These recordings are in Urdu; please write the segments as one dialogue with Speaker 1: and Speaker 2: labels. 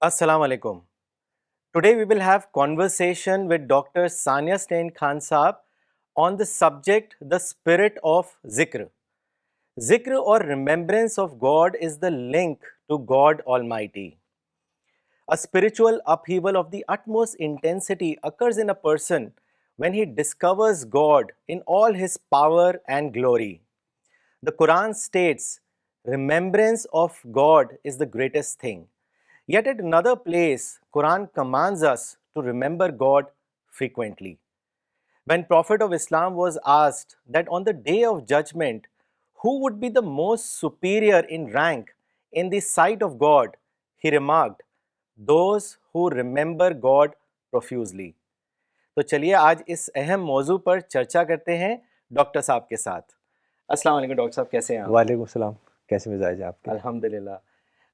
Speaker 1: Assalamu alaikum. Today we will have conversation with Dr. Sania Stein Khan Saab on the subject the spirit of zikr. Zikr or remembrance of God is the link to God Almighty. A spiritual upheaval of the utmost intensity occurs in a person when he discovers God in all his power and glory. The Quran states, remembrance of God is the greatest thing. Yet at another place, Quran commands us to remember God frequently. When Prophet of Islam was asked that on the day of judgment, who would be the most superior in rank in the sight of God, he remarked, those who remember God profusely. تو چلیے آج اس اہم موضوع پر چرچا کرتے ہیں ڈاکٹر صاحب کے ساتھ. السلام علیکم ڈاکٹر صاحب، کیسے ہیں آپ؟
Speaker 2: وعلیکم السلام. کیسے مزاج ہے آپ کے؟
Speaker 1: الحمدللہ.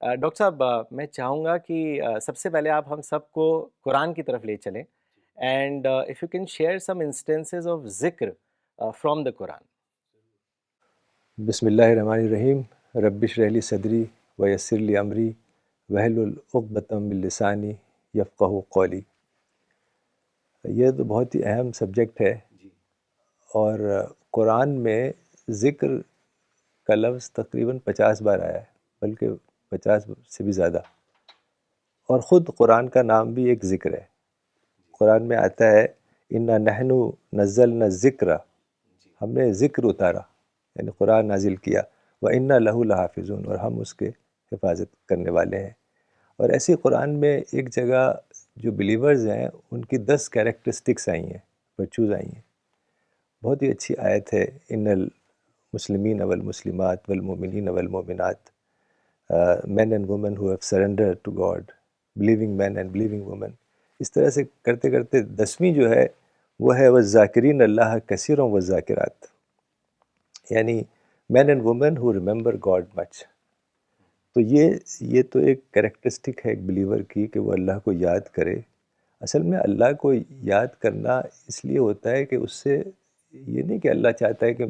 Speaker 1: ڈاکٹر صاحب، میں چاہوں گا کہ سب سے پہلے آپ ہم سب کو قرآن کی طرف لے چلیں and if you can share some instances of ذکر فرام دا قرآن.
Speaker 2: بسم اللہ الرحمن الرحیم. رب اشرح لی صدری ویسر لی امری واحلل عقدۃ من لسانی یفقہوا قولی. یہ تو بہت ہی اہم سبجیکٹ ہے، اور قرآن میں ذکر کا لفظ تقریباً 50 بار آیا ہے، بلکہ 50 سے بھی زیادہ. اور خود قرآن کا نام بھی ایک ذکر ہے. قرآن میں آتا ہے انا نحن نزلنا الذکر، ہم نے ذکر اتارا، یعنی قرآن نازل کیا، وَإِنَّا لَهُ لَحَافِظُونَ، اور ہم اس کے حفاظت کرنے والے ہیں. اور ایسی قرآن میں ایک جگہ جو بلیورز ہیں ان کی 10 کیریکٹرسٹکس آئی ہیں، ورچوز آئی ہیں. بہت ہی اچھی آیت ہے، ان المسلمین والمسلمات والمؤمنین والمؤمنات، men and women who have surrendered to God, believing men and believing women. اس طرح سے کرتے کرتے 10ویں جو ہے وہ ہے وَالذَّاكِرِينَ اللَّهَ كَثِيرًا وَالذَّاكِرَاتِ، یعنی men and women who remember God much. تو یہ تو ایک کریکٹرسٹک ہے ایک بلیور کی کہ وہ اللہ کو یاد کرے. اصل میں اللہ کو یاد کرنا اس لیے ہوتا ہے کہ اس سے یہ نہیں کہ اللہ چاہتا ہے کہ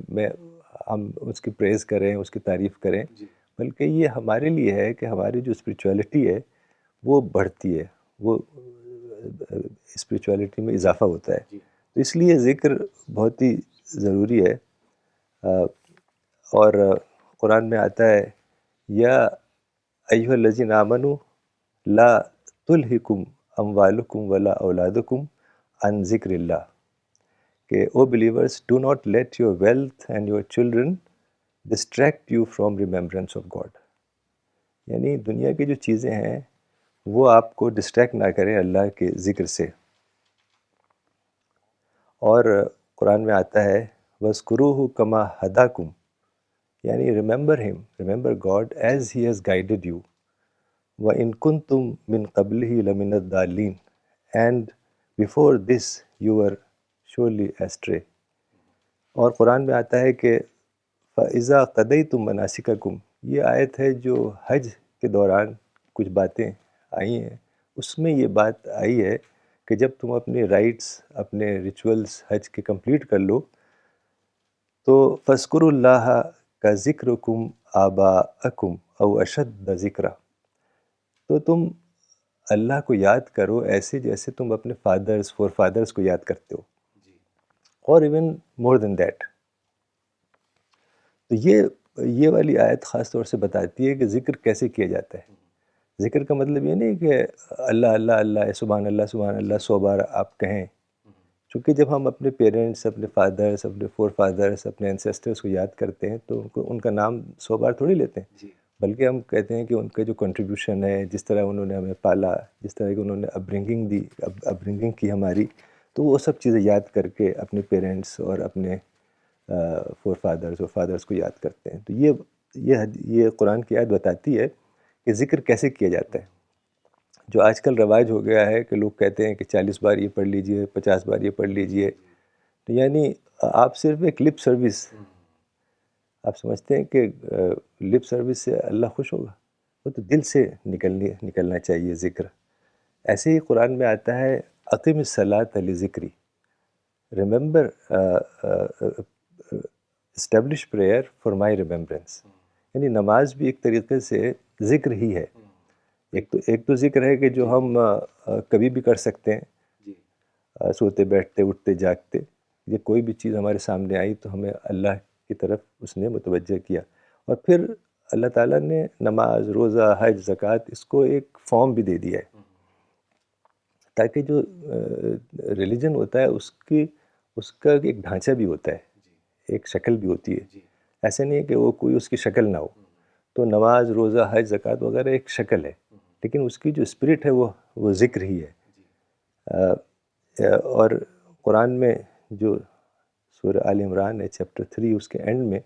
Speaker 2: ہم اس کی پریز کریں، اس کی تعریف کریں، بلکہ یہ ہمارے لیے ہے کہ ہماری جو اسپریچولیٹی ہے وہ بڑھتی ہے، وہ اسپریچولیٹی میں اضافہ ہوتا ہے. تو اس لیے ذکر بہت ہی ضروری ہے. اور قرآن میں آتا ہے یا ایھا الذین آمنوا لا تلہکم اموالکم ولا اولادکم عن ذکر اللہ، کہ O believers do not let your wealth and your children distract you from remembrance of God. یعنی دنیا کی جو چیزیں ہیں وہ آپ کو ڈسٹریکٹ نہ کریں اللہ کے ذکر سے. اور قرآن میں آتا ہے وَاذْكُرُوهُ كَمَا هَدَاكُمْ، یعنی remember him, remember God as he has guided you. وَإِن كُنتُم مِّن قَبْلِهِ لَمِنَ الضَّالِّينَ، and before this you were surely astray. اور قرآن میں آتا ہے کہ فَإِذَا قَضَيْتُم مَنَاسِكَكُمْ، یہ آیت ہے جو حج کے دوران کچھ باتیں آئی ہیں، اس میں یہ بات آئی ہے کہ جب تم اپنے رائٹس، اپنے ریچولز حج کے کمپلیٹ کر لو تو فَاذْكُرُوا اللَّهَ كَذِكْرِكُمْ آبَاءَكُمْ أَوْ أَشَدَّ ذِكْرًا، تو تم اللہ کو یاد کرو ایسے جیسے تم اپنے فور فادرز کو یاد کرتے ہو، اور ایون مور دین دیٹ. تو یہ والی آیت خاص طور سے بتاتی ہے کہ ذکر کیسے کیا جاتا ہے. ذکر کا مطلب یہ نہیں کہ اللہ اللہ اللہ سبحان اللہ 100 بار آپ کہیں، چونکہ جب ہم اپنے پیرنٹس، اپنے فادرس، اپنے فور فادرس، اپنے انسیسٹرس کو یاد کرتے ہیں تو ان کا نام 100 بار تھوڑی لیتے ہیں، بلکہ ہم کہتے ہیں کہ ان کا جو کنٹریبیوشن ہے، جس طرح انہوں نے ہمیں پالا، جس طرح کہ انہوں نے اپبرنگنگ کی ہماری، تو وہ سب چیزیں یاد کر کے اپنے پیرنٹس اور اپنے فور فادرس اور فادرس کو یاد کرتے ہیں. تو یہ قرآن کی آیت بتاتی ہے کہ ذکر کیسے کیا جاتا ہے. جو آج کل رواج ہو گیا ہے کہ لوگ کہتے ہیں کہ 40 بار یہ پڑھ لیجئے، 50 بار یہ پڑھ لیجئے، تو یعنی آپ صرف ایک لپ سروس، آپ سمجھتے ہیں کہ لپ سروس سے اللہ خوش ہوگا؟ وہ تو دل سے نکلنا چاہیے ذکر. ایسے ہی قرآن میں آتا ہے اقم الصلاۃ لذکری، remember establish prayer for my remembrance. یعنی نماز بھی ایک طریقے سے ذکر ہی ہے. ایک تو ذکر ہے کہ جو ہم کبھی بھی کر سکتے ہیں،
Speaker 1: جی
Speaker 2: سوتے بیٹھتے اٹھتے جاگتے، یہ کوئی بھی چیز ہمارے سامنے آئی تو ہمیں اللہ کی طرف اس نے متوجہ کیا. اور پھر اللہ تعالیٰ نے نماز، روزہ، حج، زکوٰۃ اس کو ایک فارم بھی دے دیا ہے، تاکہ جو ریلیجن ہوتا ہے اس کا ایک ڈھانچہ بھی ہوتا ہے، ایک شکل بھی ہوتی ہے. ایسے نہیں ہے کہ وہ کوئی اس کی شکل نہ ہو. تو نماز، روزہ، حج، زکوٰۃ وغیرہ ایک شکل ہے، لیکن اس کی جو اسپرٹ ہے وہ ذکر ہی ہے. اور قرآن میں جو سورہ آل عمران ہے چیپٹر 3 اس کے اینڈ میں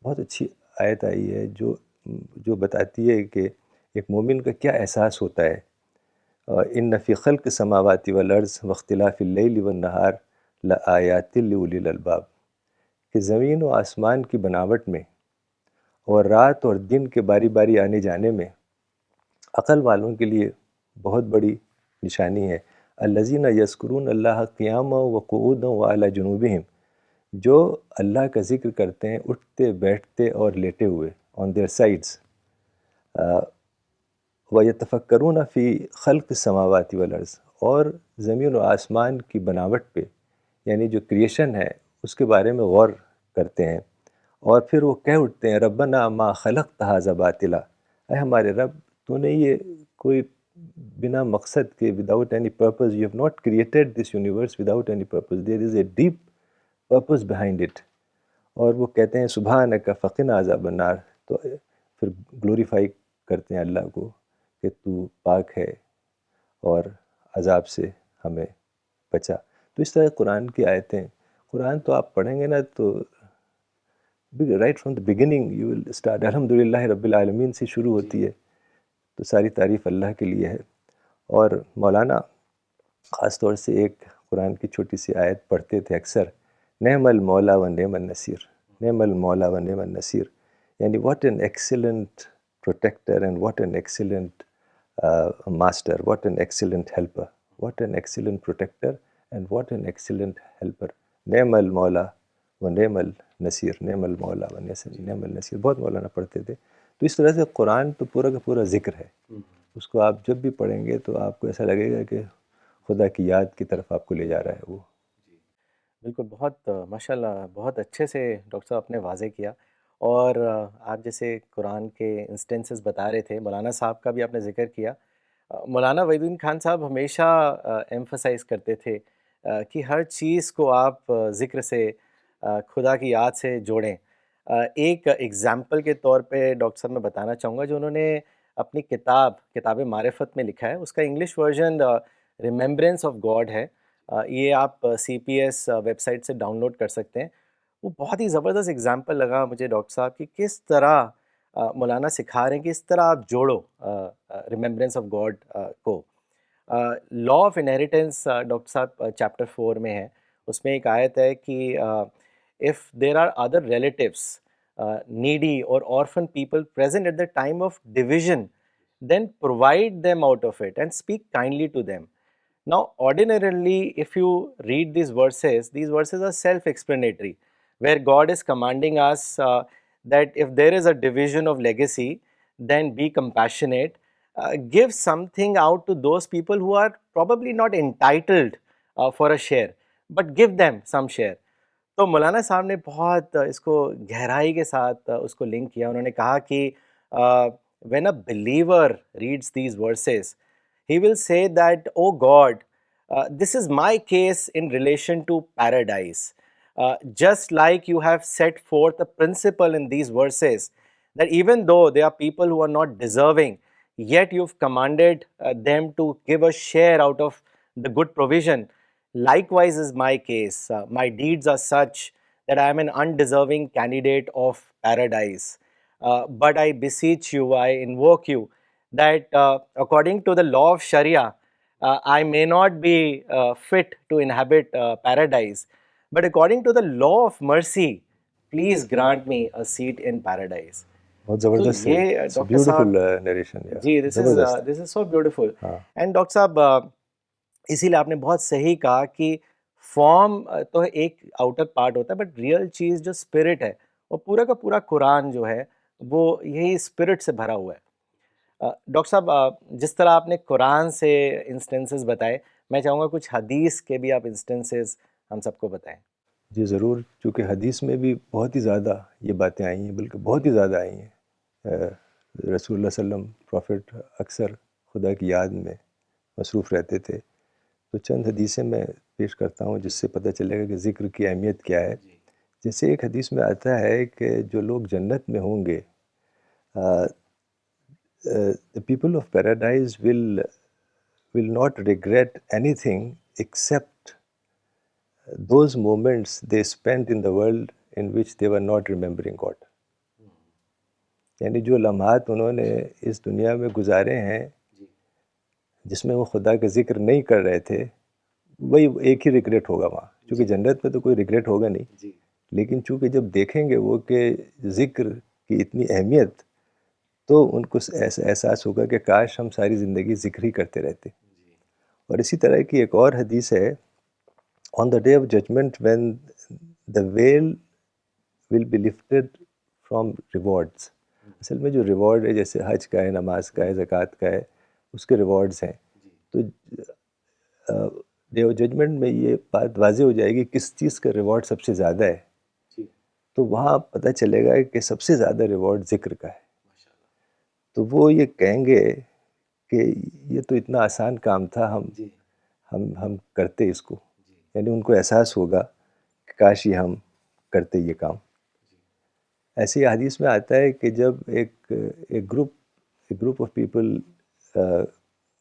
Speaker 2: بہت اچھی آیت آئی ہے جو بتاتی ہے کہ ایک مومن کا کیا احساس ہوتا ہے. ان فی خلق السماوات والارض واختلاف اللیل والنہار لآیات لأولی الالباب، کہ زمین و آسمان کی بناوٹ میں اور رات اور دن کے باری باری آنے جانے میں عقل والوں کے لیے بہت بڑی نشانی ہے. الذین یذکرون اللہ قیاما وقعودا وعلی جنوبہم، جو اللہ کا ذکر کرتے ہیں اٹھتے بیٹھتے اور لیٹے ہوئے، آن دیئر سائڈس. وَيَتَفَكَّرُونَ فِي خَلْقِ السَّمَاوَاتِ وَالْأَرْضِ، اور زمین و آسمان کی بناوٹ پہ، یعنی جو کریشن ہے اس کے بارے میں غور کرتے ہیں. اور پھر وہ کہہ اٹھتے ہیں ربنا ما خلقت ھذا باطلا، اے ہمارے رب تو نے یہ کوئی بنا مقصد کے without any purpose, you have not created this universe without any purpose, there is a deep purpose behind it. اور وہ کہتے ہیں سبحانک فقنا عذاب النار، تو پھر گلوریفائی کرتے ہیں اللہ کو کہ تو پاک ہے اور عذاب سے ہمیں بچا. تو اس طرح قرآن کی آیتیں، قرآن تو آپ پڑھیں گے نا تو right from the beginning you will start الحمدللہ رب العالمین سے شروع ہوتی ہے. تو ساری تعریف اللہ کے لیے ہے. اور مولانا خاص طور سے ایک قرآن کی چھوٹی سی آیت پڑھتے تھے اکثر، نعم المولا و نعم النصیر، نعم المولا و نعم النصیر، یعنی what an excellent protector and what an excellent master, what an excellent helper, what an excellent protector and what an excellent helper, نعم المولا و نعم النصیر، نعم المولا و نعم النصیر. بہت مولانا پڑھتے تھے. تو اس طرح سے قرآن تو پورا کا پورا ذکر ہے. اس کو آپ جب بھی پڑھیں گے تو آپ کو ایسا لگے گا کہ خدا کی یاد کی طرف آپ کو لے جا رہا ہے وہ.
Speaker 1: بالکل، بہت ماشاء اللہ بہت اچھے سے ڈاکٹر صاحب آپ نے واضح کیا. اور آپ جیسے قرآن کے انسٹنسز بتا رہے تھے، مولانا صاحب کا بھی آپ نے ذکر کیا. مولانا وحید الدین خان صاحب ہمیشہ ایمفسائز کرتے تھے کہ ہر چیز کو آپ ذکر سے، خدا کی یاد سے جوڑیں. ایک ایگزامپل کے طور پہ ڈاکٹر صاحب میں بتانا چاہوں گا، جو انہوں نے اپنی کتاب معرفت میں لکھا ہے، اس کا English version remembrance of God ہے. یہ آپ سی پی ایس ویب سائٹ سے ڈاؤن لوڈ کر سکتے ہیں. وہ بہت ہی زبردست ایگزامپل لگا مجھے ڈاکٹر صاحب کہ کس طرح مولانا سکھا رہے ہیں کہ اس طرح آپ جوڑو ریممبرنس آف گاڈ کو. لا آف انہیریٹنس ڈاکٹر صاحب چیپٹر 4 میں ہے. اس میں ایک آیت ہے کہ if there are other relatives, needy or orphan people present at the time of division, then provide them out of it and speak kindly to them. Now, ordinarily, if you read these verses are self-explanatory, where God is commanding us that if there is a division of legacy, then be compassionate, give something out to those people who are probably not entitled for a share, but give them some share. تو مولانا صاحب نے بہت اس کو گہرائی کے ساتھ اس کو لنک کیا. انہوں نے کہا کہ when a believer reads these verses, he will say that, oh God, this is my case in relation to paradise. Just like you have set forth a principle in these verses, that even though there are people who are not deserving, yet you've commanded them to give a share out of the good provision. Likewise is my case. My deeds are such that I am an undeserving candidate of paradise. But I beseech you, I invoke you, that according to the law of Sharia, I may not be fit to inhabit paradise, but according to the law of mercy, please grant me a seat in paradise.
Speaker 2: بہت
Speaker 1: تو
Speaker 2: زبردست ہے.
Speaker 1: یہ
Speaker 2: اٹس
Speaker 1: ڈاکٹر صاحب،
Speaker 2: بیوٹیفل نیریشن.
Speaker 1: جی
Speaker 2: زبردست.
Speaker 1: دس از سو بیوٹیفل.
Speaker 2: ہاں
Speaker 1: اینڈ ڈاکٹر صاحب اسی لیے آپ نے بہت صحیح کہا کہ فارم تو ایک آؤٹر پارٹ ہوتا ہے، بٹ ریئل چیز جو اسپرٹ ہے، وہ پورا کا پورا قرآن جو ہے وہ یہی اسپرٹ سے بھرا ہوا ہے. ڈاکٹر صاحب جس طرح آپ نے قرآن سے انسٹنسز بتائے، میں چاہوں گا کچھ حدیث کے بھی آپ انسٹنسز ہم سب کو بتائیں.
Speaker 2: جی ضرور، چونکہ حدیث میں بھی بہت ہی زیادہ یہ باتیں آئی ہیں، بلکہ بہت ہی زیادہ آئی ہیں. رسول اللہ صلی اللہ علیہ وسلم پروفٹ اکثر خدا کی یاد میں مصروف رہتے تھے. تو چند حدیثیں میں پیش کرتا ہوں جس سے پتہ چلے گا کہ ذکر کی اہمیت کیا ہے. جیسے ایک حدیث میں آتا ہے کہ جو لوگ جنت میں ہوں گے، the people of paradise will not regret anything except those moments they spent in the world in which they were not remembering God. یعنی جو لمحات انہوں نے اس دنیا میں گزارے ہیں جس میں وہ خدا کا ذکر نہیں کر رہے تھے، وہی ایک ہی ریگریٹ ہوگا وہاں. چونکہ جنت میں تو کوئی ریگریٹ ہوگا نہیں، لیکن چونکہ جب دیکھیں گے وہ کہ ذکر کی اتنی اہمیت، تو ان کو ایسا احساس ہوگا کہ کاش ہم ساری زندگی ذکر ہی کرتے رہتے. اور اسی طرح کی ایک اور حدیث ہے، on the day of judgment when the veil will be lifted from rewards. اصل میں جو ریوارڈ ہے جیسے حج کا ہے، نماز کا ہے، زکوٰۃ کا ہے، اس کے ریوارڈز ہیں. تو ڈے آف ججمنٹ میں یہ بات واضح ہو جائے گی کس چیز کا ریوارڈ سب سے زیادہ ہے. تو وہاں پتہ چلے گا کہ سب سے زیادہ ریوارڈ ذکر کا ہے. تو وہ یہ کہیں گے کہ یہ تو اتنا آسان کام تھا، ہم کرتے اس کو. یعنی ان کو احساس ہوگا کہ کاش یہ ہم کرتے یہ کام. ایسے حدیث میں آتا ہے کہ جب ایک group of people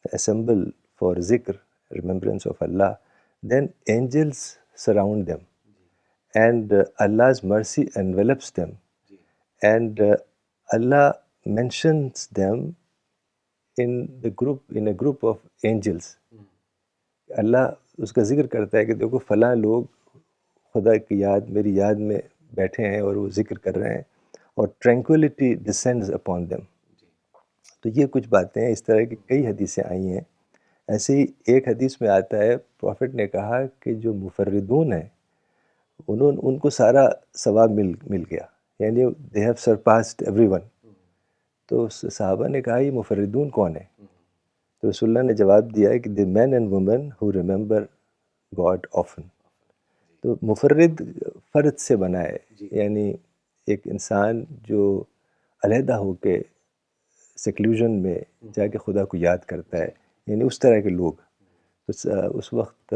Speaker 2: assemble for zikr, remembrance of Allah, then angels surround them and Allah's mercy envelops them and Allah mentions them in a group of angels. اللہ اس کا ذکر کرتا ہے کہ دیکھو فلاں لوگ خدا کی یاد، میری یاد میں بیٹھے ہیں اور وہ ذکر کر رہے ہیں، اور tranquility descends upon them. تو یہ کچھ باتیں ہیں، اس طرح کی کئی حدیثیں آئی ہیں. ایسے ہی ایک حدیث میں آتا ہے پروفٹ نے کہا کہ جو مفردون ہیں ان کو سارا ثواب مل گیا، یعنی they have surpassed everyone. تو صحابہ نے کہا یہ مفردون کون ہیں؟ تو رسول اللہ نے جواب دیا کہ the men and women who remember God often. تو مفرد فرد سے بنا ہے، یعنی ایک انسان جو علیحدہ ہو کے سیکلوژن میں جا کے خدا کو یاد کرتا ہے، یعنی اس طرح کے لوگ. اس وقت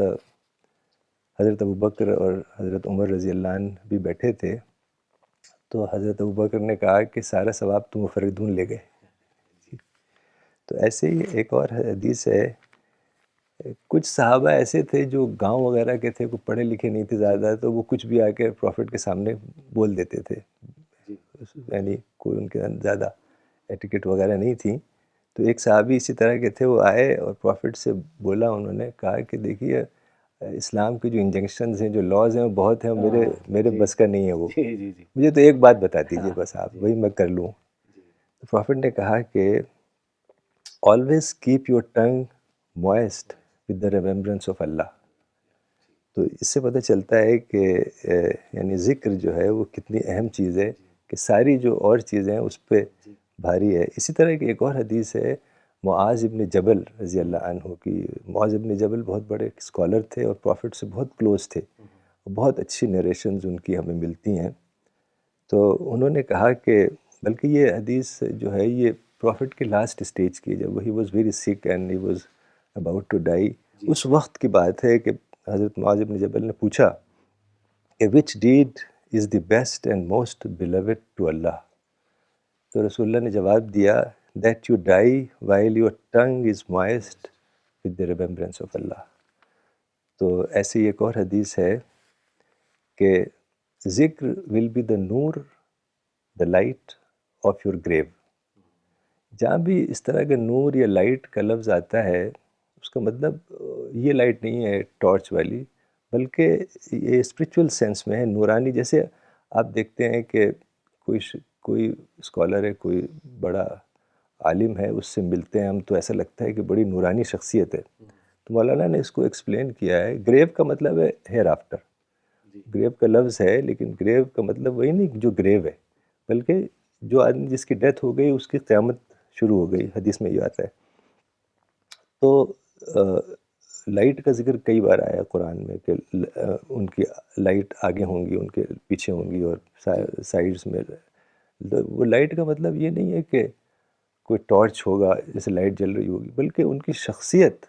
Speaker 2: حضرت ابوبکر اور حضرت عمر رضی اللہ عنہ بھی بیٹھے تھے. تو حضرت ابوبکر نے کہا کہ سارا ثواب تو مفردون لے گئے. تو ایسے ہی ایک اور حدیث ہے، کچھ صحابہ ایسے تھے جو گاؤں وغیرہ کے تھے، کوئی پڑھے لکھے نہیں تھے زیادہ، تو وہ کچھ بھی آ کے پروفٹ کے سامنے بول دیتے تھے، یعنی کوئی ان کے زیادہ ایٹیکٹ وغیرہ نہیں تھی. تو ایک صحابی اسی طرح کے تھے، وہ آئے اور پروفٹ سے بولا، انہوں نے کہا کہ دیکھیے اسلام کے جو انجنکشنز ہیں، جو لاز ہیں، وہ بہت ہیں، میرے بس کا نہیں ہے وہ، مجھے تو ایک بات بتا دیجیے بس آپ، وہی میں کر لوں. تو پروفٹ نے کہا کہ always keep your tongue moist with the remembrance of Allah. تو اس سے پتہ چلتا ہے کہ یعنی ذکر جو ہے وہ کتنی اہم چیز ہے کہ ساری جو اور چیزیں ہیں اس پہ بھاری ہے. اسی طرح کی ایک اور حدیث ہے معاذ ابن جبل رضی اللہ عنہ کی. معاذ ابن جبل بہت بڑے اسکالر تھے اور پروفٹ سے بہت کلوز تھے، بہت اچھی نریشنز ان کی ہمیں ملتی ہیں. تو انہوں نے کہا کہ بلکہ یہ حدیث جو ہے یہ پروفٹ کے لاسٹ اسٹیج کی، جب he was very sick and he was about to die, اس وقت کی بات ہے کہ حضرت معاذ ابن جبل نے پوچھا کہ which deed is the best and most beloved to Allah. تو رسول اللہ نے جواب دیا that you die while your tongue is moist with the remembrance of Allah. تو ایسی ایک اور حدیث ہے کہ ذکر ول بی دا نور the light of your grave. جہاں بھی اس طرح کے نور یا لائٹ کا لفظ آتا ہے، اس کا مطلب یہ لائٹ نہیں ہے ٹارچ والی، بلکہ یہ اسپریچول سینس میں ہے، نورانی. جیسے آپ دیکھتے ہیں کہ کوئی اسکالر ہے، کوئی بڑا عالم ہے، اس سے ملتے ہیں ہم تو ایسا لگتا ہے کہ بڑی نورانی شخصیت ہے. تو مولانا نے اس کو ایکسپلین کیا ہے، گریو کا مطلب ہے ہیئر آفٹر. گریو کا لفظ ہے لیکن گریو کا مطلب وہی نہیں جو گریو ہے، بلکہ جو آدمی جس کی ڈیتھ ہو گئی اس کی قیامت شروع ہو گئی، حدیث میں یہ آتا ہے. تو لائٹ کا ذکر کئی بار آیا قرآن میں کہ ان کی لائٹ آگے ہوں گی، ان کے پیچھے ہوں گی، اور سائڈس میں. وہ لائٹ کا مطلب یہ نہیں ہے کہ کوئی ٹارچ ہوگا جیسے لائٹ جل رہی ہوگی، بلکہ ان کی شخصیت،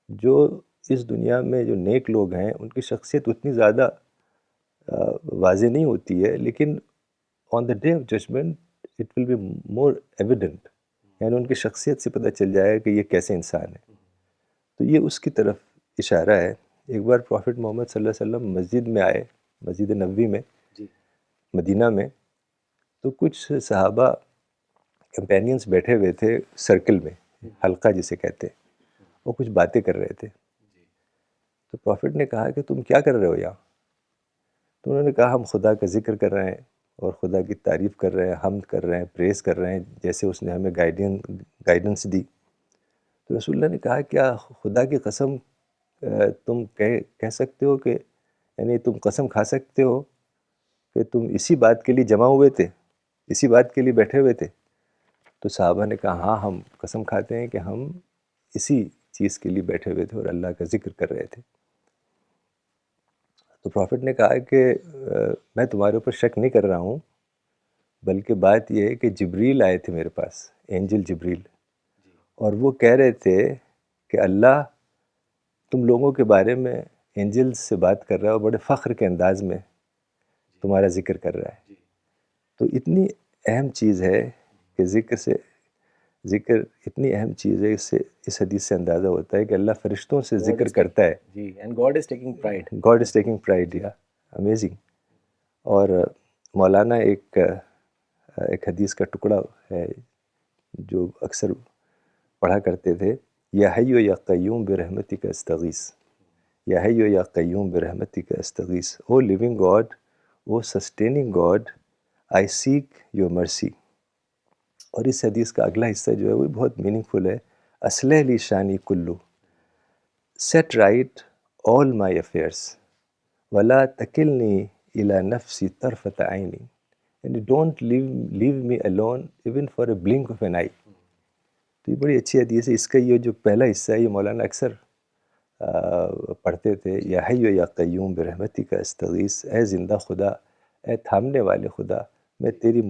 Speaker 2: جو اس دنیا میں جو نیک لوگ ہیں ان کی شخصیت اتنی زیادہ واضح نہیں ہوتی ہے، لیکن on the day of judgment it will be more evident. یعنی ان کی شخصیت سے پتہ چل جائے کہ یہ کیسے انسان ہے. تو یہ اس کی طرف اشارہ ہے. ایک بار پروفٹ محمد صلی اللہ علیہ وسلم مسجد میں آئے، مسجد نبوی میں مدینہ میں. تو کچھ صحابہ کمپینینز بیٹھے ہوئے تھے سرکل میں، حلقہ جسے کہتے ہیں. وہ کچھ باتیں کر رہے تھے. تو پروفٹ نے کہا کہ تم کیا کر رہے ہو یہاں؟ تو انہوں نے کہا ہم خدا کا ذکر کر رہے ہیں اور خدا کی تعریف کر رہے ہیں، حمد کر رہے ہیں، پریز کر رہے ہیں جیسے اس نے ہمیں گائیڈنس دی. تو رسول اللہ نے کہا کیا خدا کی قسم تم کہہ سکتے ہو کہ، یعنی تم قسم کھا سکتے ہو کہ تم اسی بات کے لیے جمع ہوئے تھے، اسی بات کے لیے بیٹھے ہوئے تھے؟ تو صحابہ نے کہا ہاں ہم قسم کھاتے ہیں کہ ہم اسی چیز کے لیے بیٹھے ہوئے تھے اور اللہ کا ذکر کر رہے تھے. تو پروفٹ نے کہا کہ میں تمہارے اوپر شک نہیں کر رہا ہوں، بلکہ بات یہ ہے کہ جبریل آئے تھے میرے پاس، اینجل جبریل، اور وہ کہہ رہے تھے کہ اللہ تم لوگوں کے بارے میں اینجل سے بات کر رہا ہے اور بڑے فخر کے انداز میں تمہارا ذکر کر رہا ہے. تو اتنی اہم چیز ہے کہ ذکر اتنی اہم چیز ہے، اس حدیث سے اندازہ ہوتا ہے کہ اللہ فرشتوں سے ذکر کرتا ہے.
Speaker 1: جی، and God is taking pride.
Speaker 2: God is taking pride. یا امیزنگ. اور مولانا ایک حدیث کا ٹکڑا ہے جو اکثر پڑھا کرتے تھے، یا حی یا قیوم برحمتک استغیث، یا حی یا قیوم برحمتک استغیث، O living God, O sustaining God, I seek your mercy. اور اس حدیث کا اگلا حصہ جو ہے وہ بہت میننگ فل ہے. اصلح لی شانی کلو، set right all my affairs, ولا تکلنی الی نفسی طرفۃ عینی، یعنی don't leave me alone even for a blink of an eye. تو یہ بڑی اچھی حدیث ہے. اس کا یہ جو پہلا حصہ ہے یہ مولانا اکثر پڑھتے تھے، یا حی یا قیوم برحمتک استغیث، اے زندہ خدا، اے تھامنے والے خدا، میں تیری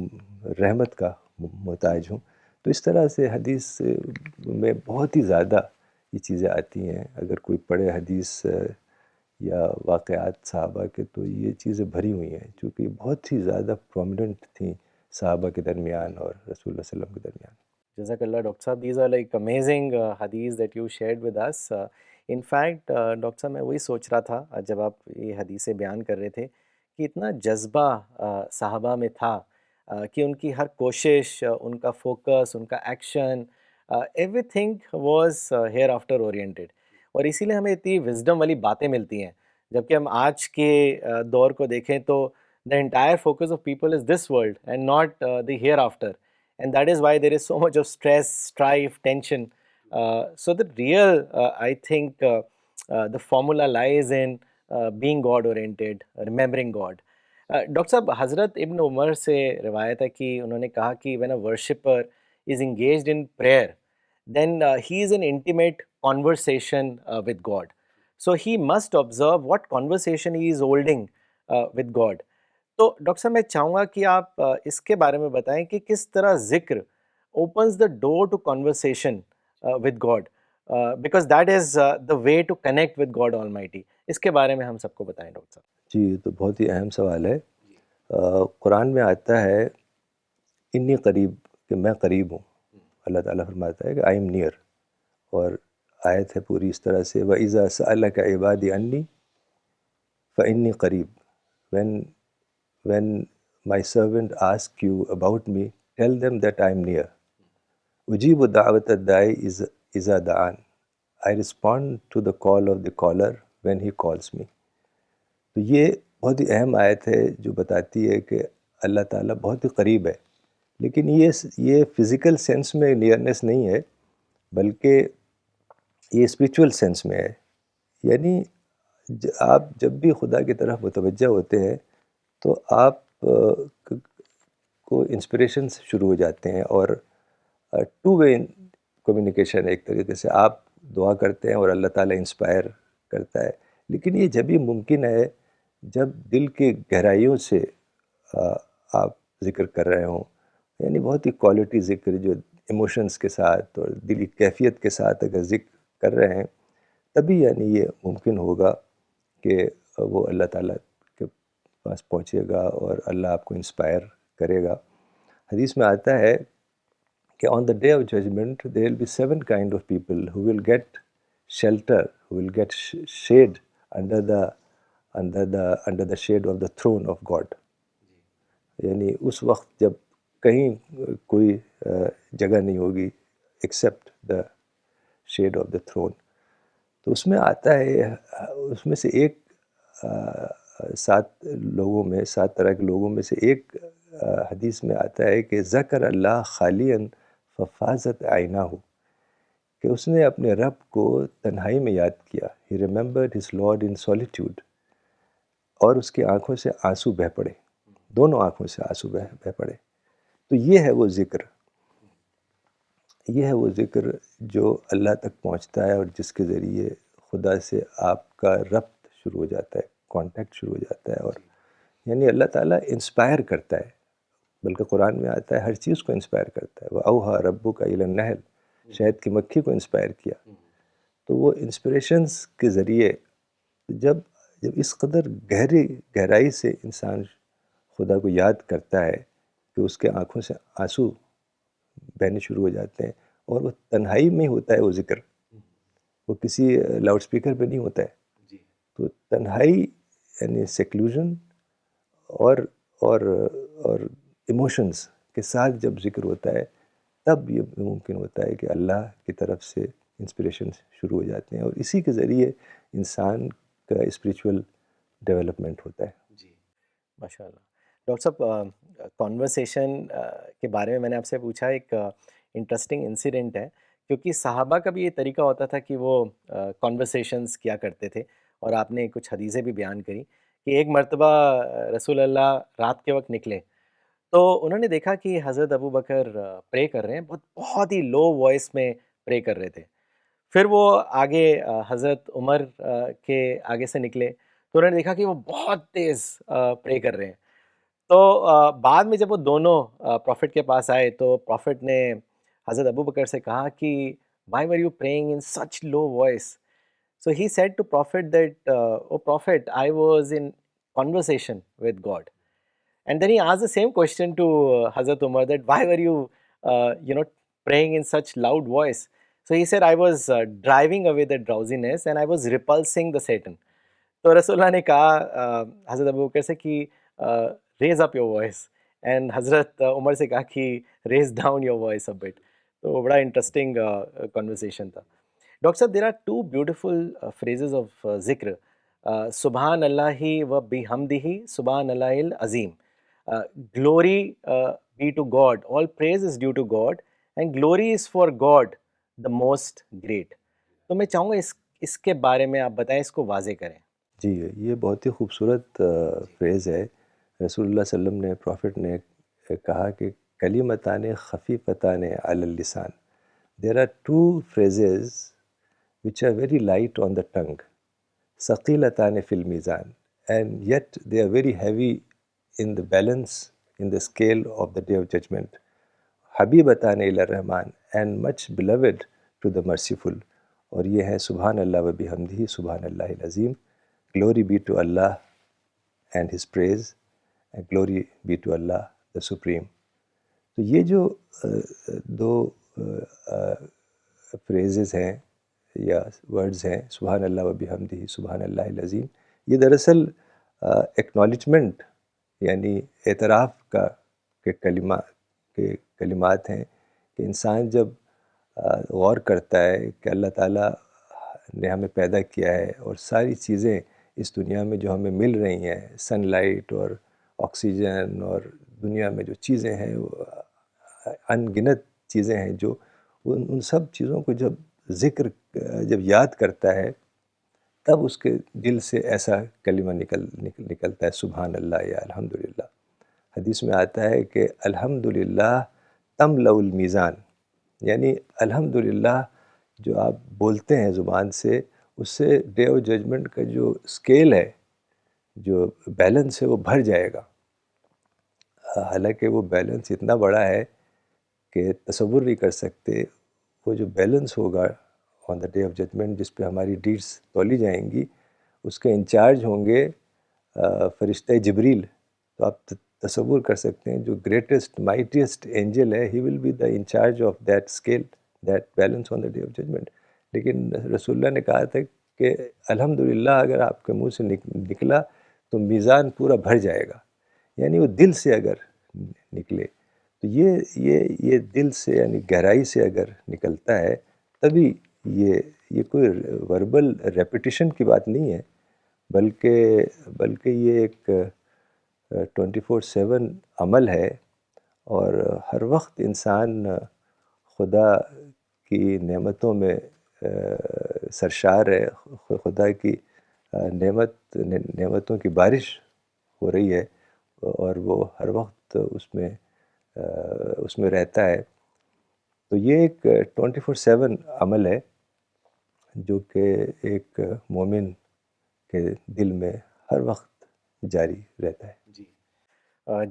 Speaker 2: رحمت کا محتاج ہوں. تو اس طرح سے حدیث میں بہت ہی زیادہ یہ چیزیں آتی ہیں. اگر کوئی پڑھے حدیث یا واقعات صحابہ کے تو یہ چیزیں بھری ہوئی ہیں، چونکہ بہت ہی زیادہ پرومیننٹ تھیں صحابہ کے درمیان اور رسول اللہ صلی اللہ علیہ وسلم کے درمیان.
Speaker 1: جزاک اللہ ڈاکٹر صاحب. دیز آر لائک امیزنگ حدیث that you shared with us. In fact doctor صاحب میں وہی سوچ رہا تھا جب آپ یہ حدیثیں بیان کر رہے تھے کہ اتنا جذبہ صحابہ میں تھا کہ ان کی ہر کوشش، ان کا فوکس، ان کا action, every thing was here after oriented. اور اسی لیے ہمیں اتنی وزڈم والی باتیں ملتی ہیں. جبکہ ہم آج کے دور کو دیکھیں تو the entire focus of people is this world and not the hereafter. And that is why there is so much of stress, strife, tension. So the real, I think, the formula lies in being God-oriented, remembering God. Doctor صاحب، حضرت ابن عمر سے روایت ہے کہ انہوں نے کہا کہ when a worshipper is engaged in prayer, then he is in intimate conversation with God. So he must observe what conversation he is holding with God. تو ڈاکٹر صاحب میں چاہوں گا کہ آپ اس کے بارے میں بتائیں کہ کس طرح ذکر opens the door to conversation with God, because that is the way to connect with God Almighty. اس کے بارے میں ہم سب کو بتائیں ڈاکٹر صاحب.
Speaker 2: جی، یہ تو بہت ہی اہم سوال ہے. قرآن میں آتا ہے انی قریب، کہ میں قریب ہوں. اللہ تعالیٰ فرماتا ہے کہ آئی ایم نیئر. اور آیت ہے پوری اس طرح سے، وَإِذَا سَأَلَكَ عِبَادِي عَنِّي فَإِنِّي قَرِيب. When my servant asks you about me, tell them that I am near. أُجِيبُ دَعْوَةَ الدَّاعِ إِذَا دَعَانِ. I respond to the call of the caller when he calls me. تو یہ بہت ہی اہم آیت ہے جو بتاتی ہے کہ اللہ تعالیٰ بہت ہی قریب ہے. لیکن یہ فزیکل سینس میں نیئرنیس نہیں ہے، بلکہ یہ اسپریچول سینس میں ہے. یعنی آپ جب بھی خدا کی طرف متوجہ ہوتے ہیں تو آپ کو انسپریشن شروع ہو جاتے ہیں، اور ٹو وے کمیونیکیشن. ایک طریقے سے آپ دعا کرتے ہیں اور اللہ تعالیٰ انسپائر کرتا ہے، لیکن یہ جب ہی ممکن ہے جب دل کے گہرائیوں سے آپ ذکر کر رہے ہوں، یعنی بہت ہی کوالٹی ذکر جو ایموشنز کے ساتھ اور دلی کیفیت کے ساتھ اگر ذکر کر رہے ہیں، تبھی یعنی یہ ممکن ہوگا کہ وہ اللہ تعالیٰ کے پاس پہنچے گا اور اللہ آپ کو انسپائر کرے گا. حدیث میں آتا ہے کہ on the day of judgment there will be 7 kind of people who will get shelter, who will get shade under the shade of the throne of God. یعنی اس وقت جب کہیں کوئی جگہ نہیں ہوگی except the shade of the throne. تو اس میں آتا ہے، اس میں سے ایک 7 لوگوں میں، 7 طرح کے لوگوں میں سے ایک حدیث میں آتا ہے کہ ذکر اللہ خالیاً ففاضت عیناہ، کہ اس نے اپنے رب کو تنہائی میں یاد کیا. ہی ریممبرڈ ہز لارڈ ان سولیٹیوڈ، اور اس کی آنکھوں سے آنسو بہہ پڑے، دونوں آنکھوں سے آنسو بہہ پڑے. تو یہ ہے وہ ذکر، یہ ہے وہ ذکر جو اللہ تک پہنچتا ہے اور جس کے ذریعے خدا سے آپ کا ربط شروع ہو جاتا ہے، کانٹیکٹ شروع ہو جاتا ہے. اور یعنی اللہ تعالیٰ انسپائر کرتا ہے، بلکہ قرآن میں آتا ہے ہر چیز کو انسپائر کرتا ہے. وَأَوْحَىٰ رَبُّكَ إِلَى النَّحْلِ، شہد کی مکھی کو انسپائر کیا. تو وہ انسپریشنز کے ذریعے جب اس قدر گہرائی سے انسان خدا کو یاد کرتا ہے کہ اس کے آنکھوں سے آنسو بہنے شروع ہو جاتے ہیں، اور وہ تنہائی میں ہوتا ہے وہ ذکر، وہ کسی لاؤڈ سپیکر پہ نہیں ہوتا ہے. تو تنہائی یعنی سیکلوژن اور ایموشنز کے ساتھ جب ذکر ہوتا ہے، تب یہ ممکن ہوتا ہے کہ اللہ کی طرف سے انسپریشن شروع ہو جاتے ہیں، اور اسی کے ذریعے انسان کا اسپریچول ڈیولپمنٹ ہوتا ہے.
Speaker 1: جی ماشاء اللہ. ڈاکٹر صاحب، کانورسیشن کے بارے میں نے آپ سے پوچھا، ایک انٹرسٹنگ انسیڈنٹ ہے، کیونکہ صحابہ کا بھی یہ طریقہ ہوتا تھا کہ وہ کانورسیشنز کیا کرتے تھے، اور آپ نے کچھ حدیثیں بھی بیان کری کہ ایک مرتبہ رسول اللہ رات کے وقت نکلے تو انہوں نے دیکھا کہ حضرت ابو بکر پرے کر رہے ہیں، بہت ہی لو وائس میں پرے کر رہے تھے. پھر وہ آگے حضرت عمر کے آگے سے نکلے تو انہوں نے دیکھا کہ وہ بہت تیز پرے کر رہے ہیں. تو بعد میں جب وہ دونوں پروفٹ کے پاس آئے تو پروفٹ نے حضرت ابو بکر سے کہا کہ why were you praying in such low voice. So he said to prophet that O prophet I was in conversation with God. And then he asked the same question to Hazrat Umar, that why were you, praying in such loud voice? So he said, I was driving away the drowsiness and I was repulsing the Satan. تو رسول اللہ نے کہا حضرت ابو بکر سے کہ raise up your voice, and حضرت عمر سے کہا کہ raise down your voice a bit. تو بڑا انٹرسٹنگ کنورسیشن تھا. ڈاکٹر صاحب، there are 2 beautiful phrases of ذکر، سبحان اللہ و بحمدہ سبحان اللہ العظیم. Glory be to God, all praise is due to God, and glory is for God the most great. تو میں چاہوں گا اس کے بارے میں آپ بتائیں، اس کو واضح کریں.
Speaker 2: جی، یہ بہت ہی خوبصورت فریز ہے. رسول اللہ صلی اللہ علیہ وسلم نے، پروفٹ نے کہا کہ کلمتان خفیفتان علی اللسان. There are 2 phrases which are very light on the tongue, ثقیلتان فی المیزان, and yet they are very heavy in the balance, in the scale of the day of judgment. حبیبتان الی الرحمن, and much beloved to the merciful. اور یہ ہے سبحان اللہ و بحمدہ سبحان اللہ العظیم. Glory be to Allah and His praise, and glory be to Allah the Supreme. تو یہ جو 2 phrases ہیں یا ورڈز ہیں، سبحان اللہ و بحمدہ سبحان اللہ العظیم، یہ دراصل ایکنالجمنٹ یعنی اعتراف کا کے کلمات ہیں کہ انسان جب غور کرتا ہے کہ اللہ تعالیٰ نے ہمیں پیدا کیا ہے، اور ساری چیزیں اس دنیا میں جو ہمیں مل رہی ہیں، سن لائٹ اور آکسیجن اور دنیا میں جو چیزیں ہیں، ان گنت چیزیں ہیں، جو ان سب چیزوں کو جب یاد کرتا ہے، تب اس کے دل سے ایسا کلمہ نکلتا ہے، سبحان اللہ یا الحمدللہ. حدیث میں آتا ہے کہ الحمدللہ تملأ المیزان. یعنی الحمدللہ جو آپ بولتے ہیں زبان سے، اس سے ڈے آف ججمنٹ کا جو اسکیل ہے، جو بیلنس ہے، وہ بھر جائے گا. حالانکہ وہ بیلنس اتنا بڑا ہے کہ تصور نہیں کر سکتے. وہ جو بیلنس ہوگا آن دا ڈے آف ججمنٹ، جس پہ ہماری ڈیڈس تولی جائیں گی، اس کے انچارج ہوں گے فرشتہ جبریل. تو آپ تصور کر سکتے ہیں جو گریٹسٹ مائٹیسٹ اینجل ہے، he will be the in charge of that scale, that balance on the day of judgment. لیکن رسول اللہ نے کہا تھا کہ الحمدللہ اگر آپ کے منہ سے نکلا تو میزان پورا بھر جائے گا. یعنی وہ دل سے اگر نکلے تو یہ دل سے، یعنی گہرائی سے اگر نکلتا ہے، تبھی یہ کوئی وربل ریپیٹیشن کی بات نہیں ہے، بلکہ یہ ایک 24/7 عمل ہے. اور ہر وقت انسان خدا کی نعمتوں میں سرشار ہے. خدا کی نعمتوں کی بارش ہو رہی ہے، اور وہ ہر وقت اس میں رہتا ہے. تو یہ ایک 24/7 عمل ہے جو کہ ایک مومن کے دل میں ہر وقت جاری رہتا ہے.
Speaker 1: جی،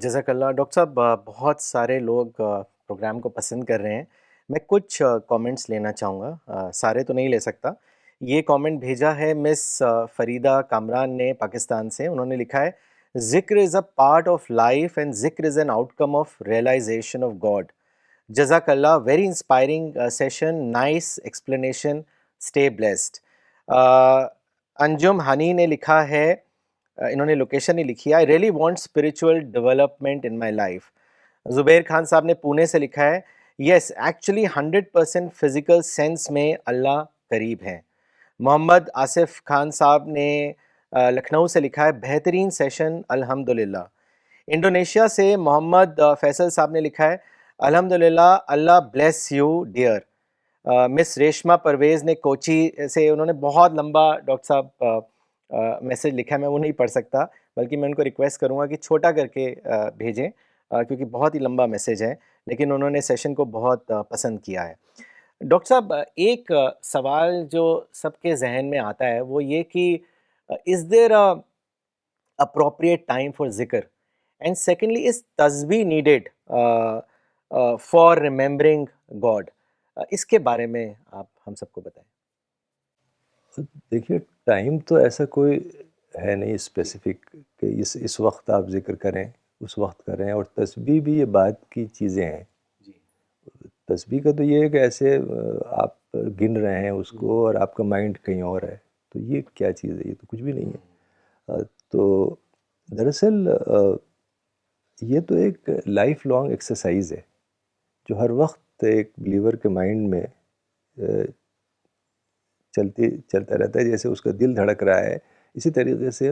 Speaker 1: جزاک اللہ. ڈاکٹر صاحب، بہت سارے لوگ پروگرام کو پسند کر رہے ہیں. میں کچھ کامنٹس لینا چاہوں گا، سارے تو نہیں لے سکتا. یہ کامنٹ بھیجا ہے مس فریدہ کامران نے پاکستان سے. انہوں نے لکھا ہے، ذکر is a part of life and ذکر is an outcome of realization of God. جزاک اللہ، very inspiring session, nice explanation, stay blessed. Anjum Hani نے لکھا ہے، انہوں نے لوکیشن نہیں لکھی ہے، I really want spiritual development in my life. Zubair Khan صاحب نے پونے سے لکھا ہے، یس ایکچولی 100% فزیکل سینس میں اللہ قریب ہیں. محمد آصف خان صاحب نے لکھنؤ سے لکھا ہے، بہترین سیشن الحمدللہ. انڈونیشیا سے محمد فیصل صاحب نے لکھا ہے، الحمدللہ اللہ بلیس یو ڈیئر. مس ریشما پرویز نے کوچی سے، انہوں نے بہت لمبا ڈاکٹر صاحب میسج لکھا ہے، میں وہ نہیں پڑھ سکتا، بلکہ میں ان کو ریکویسٹ کروں گا کہ چھوٹا کر کے بھیجیں، کیونکہ بہت ہی لمبا میسج ہے، لیکن انہوں نے سیشن کو بہت پسند کیا ہے. ڈاکٹر صاحب، ایک سوال جو سب کے ذہن میں آتا ہے وہ یہ کہ از دیر appropriate time for ذکر, and secondly is tasbih needed for remembering God. اس کے بارے میں آپ ہم سب کو بتائیں.
Speaker 2: دیکھیے، ٹائم تو ایسا کوئی ہے نہیں اسپیسیفک کہ اس وقت آپ ذکر کریں، اس وقت کریں. اور تسبیح بھی یہ بات کی چیزیں ہیں.
Speaker 1: جی،
Speaker 2: تسبیح کا تو یہ ہے کہ ایسے آپ گن رہے ہیں اس کو اور آپ کا مائنڈ کہیں اور ہے، تو یہ کیا چیز ہے؟ یہ تو کچھ بھی نہیں ہے. تو دراصل یہ تو ایک لائف لانگ ایکسرسائز ہے جو ہر وقت ایک بلیور کے مائنڈ میں چلتا رہتا ہے. جیسے اس کا دل دھڑک رہا ہے، اسی طریقے سے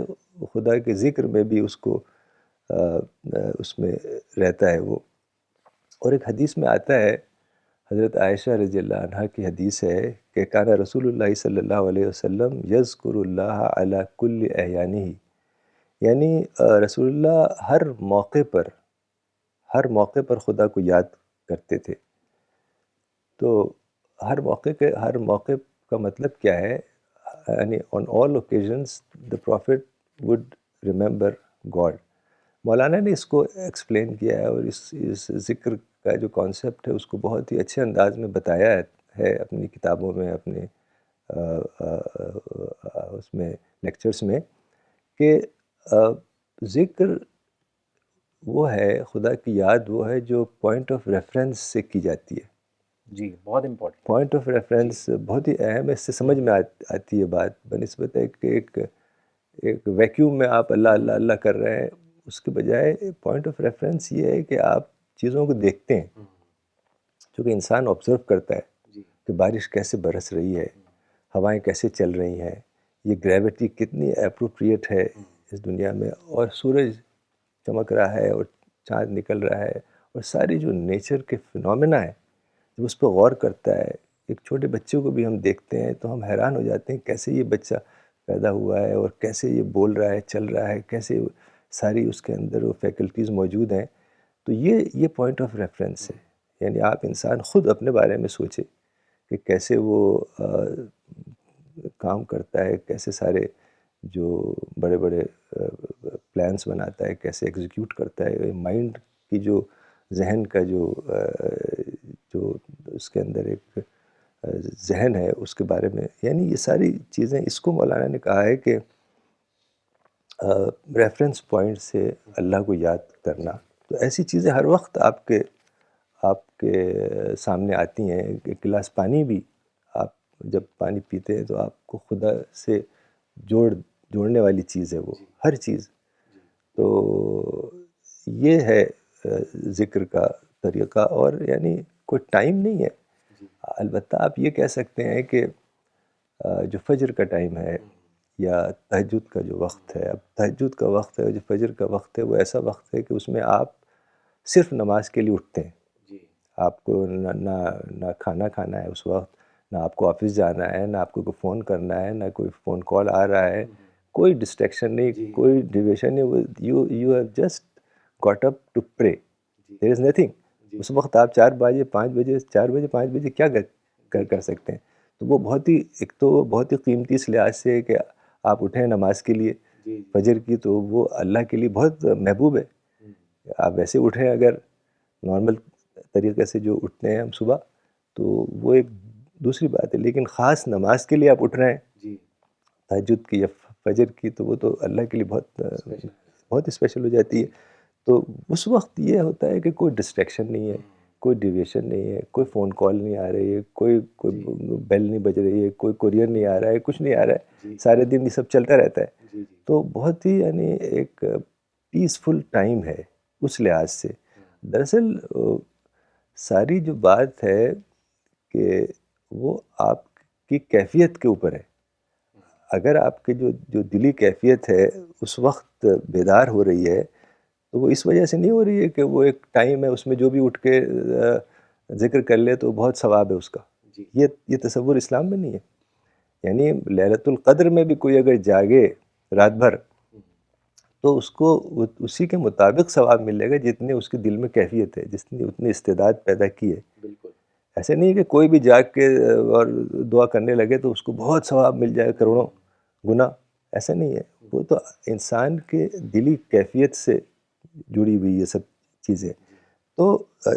Speaker 2: خدا کے ذکر میں بھی اس کو اس میں رہتا ہے وہ. اور ایک حدیث میں آتا ہے، حضرت عائشہ رضی اللہ عنہ کی حدیث ہے کہ کان رسول اللہ صلی اللہ علیہ وسلم یذکر اللہ علی کل احیانہ. یعنی رسول اللہ ہر موقع پر خدا کو یاد کرتے تھے. تو ہر موقع کا مطلب کیا ہے؟ یعنی on all occasions the prophet would remember God. مولانا نے اس کو ایکسپلین کیا ہے، اور اس ذکر کا جو کانسیپٹ ہے اس کو بہت ہی اچھے انداز میں بتایا ہے اپنی کتابوں میں، اپنے اس میں لیکچرز میں، کہ ذکر وہ ہے، خدا کی یاد وہ ہے جو پوائنٹ آف ریفرنس سے کی جاتی ہے.
Speaker 1: جی، بہت امپورٹنٹ.
Speaker 2: پوائنٹ آف ریفرنس بہت ہی اہم ہے. اس سے سمجھ میں آتی ہے بات، بنسبت ہے کہ ایک ویکیوم میں آپ اللہ اللہ اللہ کر رہے ہیں، اس کے بجائے پوائنٹ آف ریفرنس یہ ہے کہ آپ چیزوں کو دیکھتے ہیں، چونکہ انسان آبزرو کرتا ہے کہ بارش کیسے برس رہی ہے، ہوائیں کیسے چل رہی ہیں، یہ گریویٹی کتنی اپروپریٹ ہے اس دنیا میں، اور سورج چمک رہا ہے اور چاند نکل رہا ہے، اور ساری جو نیچر کے فنومینا ہیں جب اس پہ غور کرتا ہے. ایک چھوٹے بچے کو بھی ہم دیکھتے ہیں تو ہم حیران ہو جاتے ہیں کیسے یہ بچہ پیدا ہوا ہے، اور کیسے یہ بول رہا ہے، چل رہا ہے، کیسے ساری اس کے اندر وہ فیکلٹیز موجود ہیں. تو یہ پوائنٹ آف ریفرنس ہے. یعنی آپ انسان خود اپنے بارے میں سوچے کہ کیسے وہ کام کرتا ہے، کیسے سارے جو بڑے بڑے پلانس بناتا ہے، کیسے ایگزیکیوٹ کرتا ہے، مائنڈ کی جو ذہن کا جو اس کے اندر ایک ذہن ہے اس کے بارے میں، یعنی یہ ساری چیزیں اس کو مولانا نے کہا ہے کہ ریفرنس پوائنٹ سے اللہ کو یاد کرنا. تو ایسی چیزیں ہر وقت آپ کے سامنے آتی ہیں. ایک گلاس پانی بھی آپ جب پانی پیتے ہیں تو آپ کو خدا سے جوڑنے والی چیز ہے وہ ہر چیز. تو یہ ہے ذکر کا طریقہ، اور یعنی کوئی ٹائم نہیں ہے. البتہ آپ یہ کہہ سکتے ہیں کہ جو فجر کا ٹائم ہے یا تہجد کا جو وقت ہے، اب تہجد کا وقت ہے، جو فجر کا وقت ہے، وہ ایسا وقت ہے کہ اس میں آپ صرف نماز کے لیے اٹھتے ہیں. آپ کو نہ کھانا کھانا ہے اس وقت، نہ آپ کو آفس جانا ہے، نہ آپ کو کوئی فون کرنا ہے، نہ کوئی فون کال آ رہا ہے، کوئی ڈسٹریکشن نہیں، کوئی ڈیویشن نہیں. You have just got up to pray. There is nothing. اس وقت آپ 4 بجے 5 بجے 4 بجے 5 بجے کیا کر سکتے ہیں؟ تو وہ بہت ہی ایک تو بہت ہی قیمتی اس لحاظ سے کہ آپ اٹھیں نماز کے لیے فجر کی، تو وہ اللہ کے لیے بہت محبوب ہے. آپ ویسے اٹھیں اگر نارمل طریقے سے جو اٹھتے ہیں ہم صبح، تو وہ ایک دوسری بات ہے، لیکن خاص نماز کے لیے آپ اٹھ رہے ہیں تہجد کی یا فجر کی، تو وہ تو اللہ کے لیے بہت اسپیشل ہو جاتی ہے. تو اس وقت یہ ہوتا ہے کہ کوئی ڈسٹریکشن نہیں ہے، کوئی ڈیویشن نہیں ہے، کوئی فون کال نہیں آ رہی ہے، کوئی بیل نہیں بج رہی ہے، کوئی کوریئر نہیں آ رہا ہے، کچھ نہیں آ رہا ہے. سارے دن یہ سب چلتا رہتا ہے. تو بہت ہی یعنی ایک پیسفل ٹائم ہے اس لحاظ سے. دراصل ساری جو بات ہے کہ وہ آپ کی کیفیت کے اوپر ہے. اگر آپ کی جو دلی کیفیت ہے اس وقت بیدار ہو رہی ہے، تو وہ اس وجہ سے نہیں ہو رہی ہے کہ وہ ایک ٹائم ہے اس میں جو بھی اٹھ کے ذکر کر لے تو بہت ثواب ہے اس کا. یہ تصور اسلام میں نہیں ہے. یعنی لیلۃ القدر میں بھی کوئی اگر جاگے رات بھر تو اس کو اسی کے مطابق ثواب ملے گا جتنے اس کے دل میں کیفیت ہے، اتنی استعداد پیدا کی ہے. ایسے نہیں کہ کوئی بھی جاگ کے اور دعا کرنے لگے تو اس کو بہت ثواب مل جائے، کروڑوں گنا. ایسا نہیں ہے. وہ تو انسان کے دلی کیفیت سے جڑی ہوئی یہ سب چیزیں. تو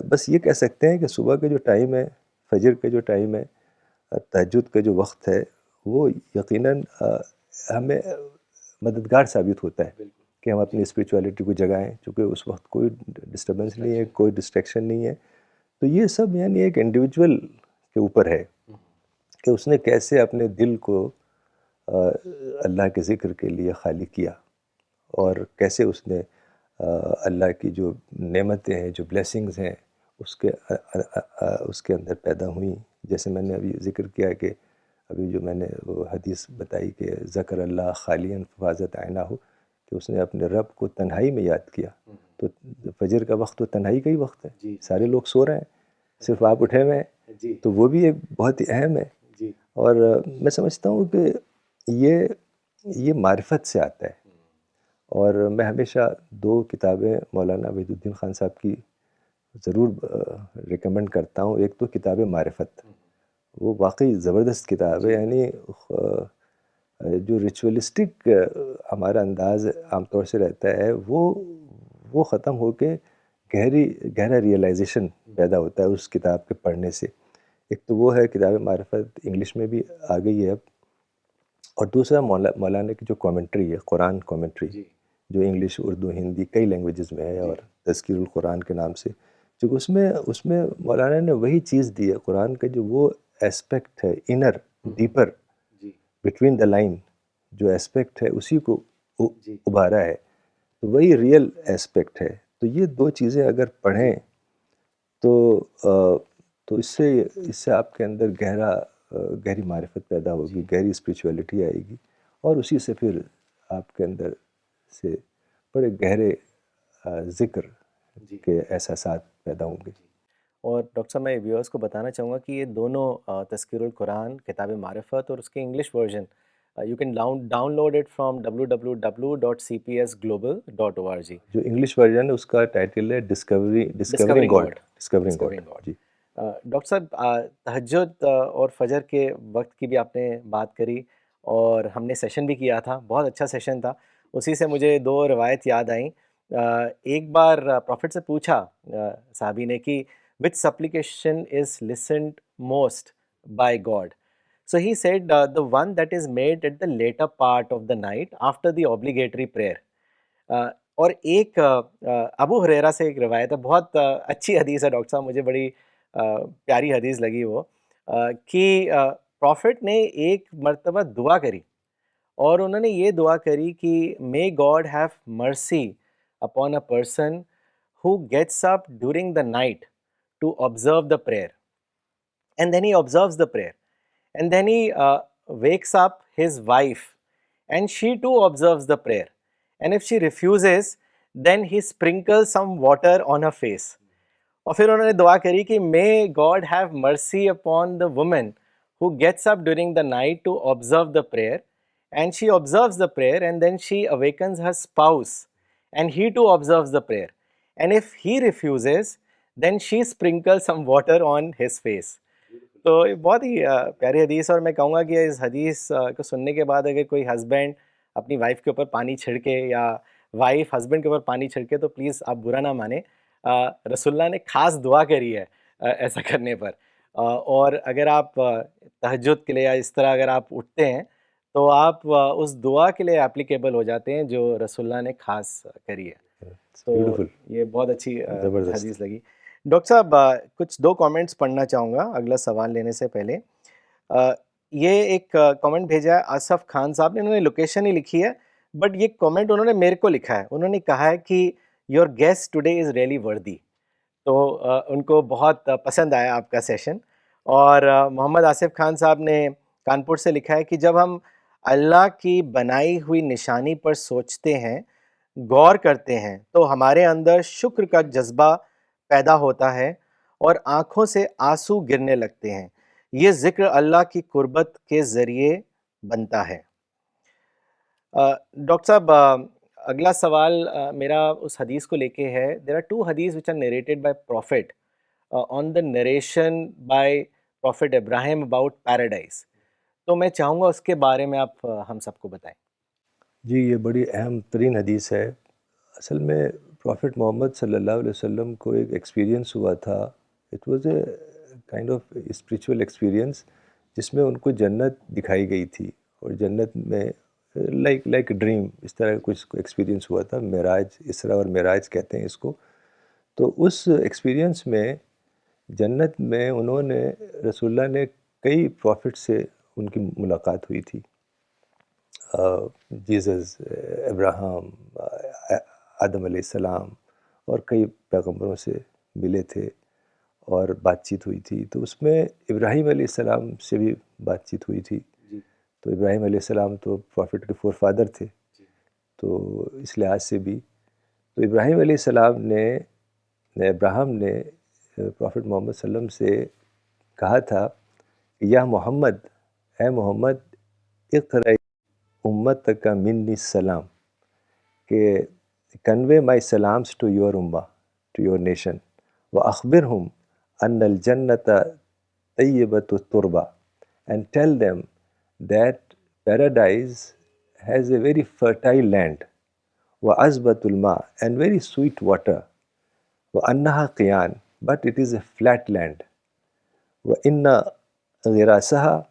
Speaker 2: بس یہ کہہ سکتے ہیں کہ صبح کا جو ٹائم ہے، فجر کا جو ٹائم ہے، تہجد کا جو وقت ہے، وہ یقیناً ہمیں مددگار ثابت ہوتا ہے کہ ہم اپنی اسپریچولیٹی کو جگائیں، چونکہ اس وقت کوئی ڈسٹربنس نہیں ہے، کوئی ڈسٹریکشن نہیں ہے. تو یہ سب یعنی ایک انڈیویجول کے اوپر ہے کہ اس نے کیسے اپنے دل کو اللہ کے ذکر کے لیے خالی کیا، اور کیسے اس نے اللہ کی جو نعمتیں ہیں، جو بلیسنگز ہیں، اس کے اندر پیدا ہوئیں. جیسے میں نے ابھی ذکر کیا کہ ابھی جو میں نے وہ حدیث بتائی کہ ذکر اللہ خالیاً ففاضت عینہ ہو، کہ اس نے اپنے رب کو تنہائی میں یاد کیا. تو فجر کا وقت تو تنہائی کا ہی وقت ہے، سارے لوگ سو رہے ہیں، صرف آپ اٹھے ہوئے ہیں. تو وہ بھی ایک بہت ہی اہم ہے. اور میں سمجھتا ہوں کہ یہ معرفت سے آتا ہے. اور میں ہمیشہ 2 کتابیں مولانا وحید الدین خان صاحب کی ضرور ریکمنڈ کرتا ہوں. ایک تو کتاب معرفت، وہ واقعی زبردست کتاب ہے. یعنی جو ریچولسٹک ہمارا انداز عام طور سے رہتا ہے وہ ختم ہو کے گہرا ریئلائزیشن پیدا ہوتا ہے اس کتاب کے پڑھنے سے. ایک تو وہ ہے کتاب معرفت، انگلش میں بھی آ گئی ہے اب. اور دوسرا مولانا کی جو کامنٹری ہے، قرآن کامنٹری، جو انگلش، اردو، ہندی کئی لینگویجز میں ہے، اور تذکیر القرآن کے نام سے، جو اس میں مولانا نے وہی چیز دی ہے. قرآن کا جو وہ ایسپیکٹ ہے، inner deeper between the line جو ایسپیکٹ ہے، اسی کو ابھارا ہے. تو وہی ریئل ایسپیکٹ ہے. تو یہ 2 چیزیں اگر پڑھیں تو اس سے آپ کے اندر گہری معرفت پیدا ہوگی، گہری اسپریچولیٹی آئے گی، اور اسی سے پھر آپ کے اندر سے بڑے گہرے ذکر کے احساسات پیدا ہوں گے.
Speaker 1: اور ڈاکٹر صاحب میں ویورس کو بتانا چاہوں گا کہ یہ دونوں تذکیر القرآن، کتاب معرفت، اور اس کے English version You can download it from www.cpsglobal.org.
Speaker 2: جو انگلش ورژن ہے اس کا ٹائٹل ہے discovering
Speaker 1: Discovering
Speaker 2: God.
Speaker 1: God.
Speaker 2: Discovering God.
Speaker 1: Discovering God.
Speaker 2: جی.
Speaker 1: ڈاکٹر صاحب تہجد اور فجر کے وقت کی بھی آپ نے بات کری اور ہم نے سیشن بھی کیا تھا, بہت اچھا سیشن تھا. اسی سے مجھے 2 روایت یاد آئیں. ایک بار پروفٹ سے پوچھا صحابی نے کہ which supplication is listened most by God. So he said the one that is made at the later part of the night after the obligatory prayer. اور ایک ابو ہریرہ سے ایک روایت ہے, بہت اچھی حدیث ہے ڈاکٹر صاحب, مجھے بڑی پیاری حدیث لگی وہ, کہ پروفٹ نے ایک مرتبہ دعا کری اور انہوں نے یہ دعا کری کہ may God have mercy upon a person who gets up during the night to observe the prayer, and then he observes the prayer, and then he wakes up his wife and she too observes the prayer, and if she refuses then he sprinkles some water on her face. اور پھر انہوں نے دعا کری کہ may God have mercy upon the woman who gets up during the night to observe the prayer, and she observes the prayer, and then she awakens her spouse and he too observes the prayer, and if he refuses then she sprinkles some water on his face. تو یہ بہت ہی پیاری حدیث, اور میں کہوں گا کہ اس حدیث کو سننے کے بعد اگر کوئی ہسبینڈ اپنی وائف کے اوپر پانی چھڑکے یا وائف ہسبینڈ کے اوپر پانی چھڑکے تو پلیز آپ برا نہ مانیں. رسول اللہ نے خاص دعا کری ہے ایسا کرنے پر. اور اگر آپ تہجد کے لیے یا اس طرح اگر آپ اٹھتے ہیں تو آپ اس دعا کے لیے اپلیکیبل ہو جاتے ہیں جو رسول اللہ نے خاص کری ہے. تو یہ بہت اچھی حدیث لگی. ڈاکٹر صاحب کچھ 2 کامنٹس پڑھنا چاہوں گا اگلا سوال لینے سے پہلے. یہ ایک کامنٹ بھیجا ہے آصف خان صاحب نے, انہوں نے لوکیشن ہی لکھی ہے بٹ یہ کامنٹ انہوں نے میرے کو لکھا ہے. انہوں نے کہا ہے کہ your guest today is really وردی. تو ان کو بہت پسند آیا آپ کا سیشن. اور محمد آصف خان صاحب نے کانپور سے لکھا ہے کہ جب ہم اللہ کی بنائی ہوئی نشانی پر سوچتے ہیں, غور کرتے ہیں, تو ہمارے اندر شکر کا جذبہ پیدا ہوتا ہے اور آنکھوں سے آنسو گرنے لگتے ہیں. یہ ذکر اللہ کی قربت کے ذریعے بنتا ہے. ڈاکٹر صاحب اگلا سوال میرا اس حدیث کو لے کے ہے. دیر آر 2 حدیث which are narrated by Prophet on the narration by Prophet Ibrahim about paradise. تو میں چاہوں گا اس کے بارے میں آپ ہم سب کو بتائیں.
Speaker 2: جی, یہ بڑی اہم ترین حدیث ہے. اصل میں پروفٹ محمد صلی اللہ علیہ وسلم کو ایک ایکسپیرینس ہوا تھا. It was a kind of spiritual experience جس میں ان کو جنت دکھائی گئی تھی, اور جنت میں لائک ڈریم اس طرح کچھ ایکسپیرینس ہوا تھا. معراج, اسرا اور معراج کہتے ہیں اس کو. تو اس ایکسپیرینس میں جنت میں انہوں نے رسول اللہ نے کئی پروفٹ سے ان کی ملاقات ہوئی تھی. جیزس, ابراہم, آدم علیہ السلام اور کئی پیغمبروں سے ملے تھے اور بات چیت ہوئی تھی. تو اس میں ابراہیم علیہ السلام سے بھی بات چیت ہوئی تھی. تو ابراہیم علیہ السلام تو پروفٹ کے فور فادر تھے, تو اس لحاظ سے بھی. تو ابراہیم علیہ السلام نے ابراہم نے پروفٹ محمد صلی اللہ علیہ وسلم سے کہا تھا کہ یا محمد, اے محمد, اقرأ امتک منی السلام, کہ کنوے مائی سلامس ٹو یور امہ, ٹو یور نیشن, وَأَخْبِرْهُمْ أَنَّ الْجَنَّةَ طَيِّبَةُ التُّرْبَةِ, and tell them that paradise has a very fertile land, وَعَذْبَةُ الْمَاءِ, and very sweet water, وَأَنَّهَا قِيَانٌ, but it is a flat land, وَإِنَّ غِرَاسَهَا,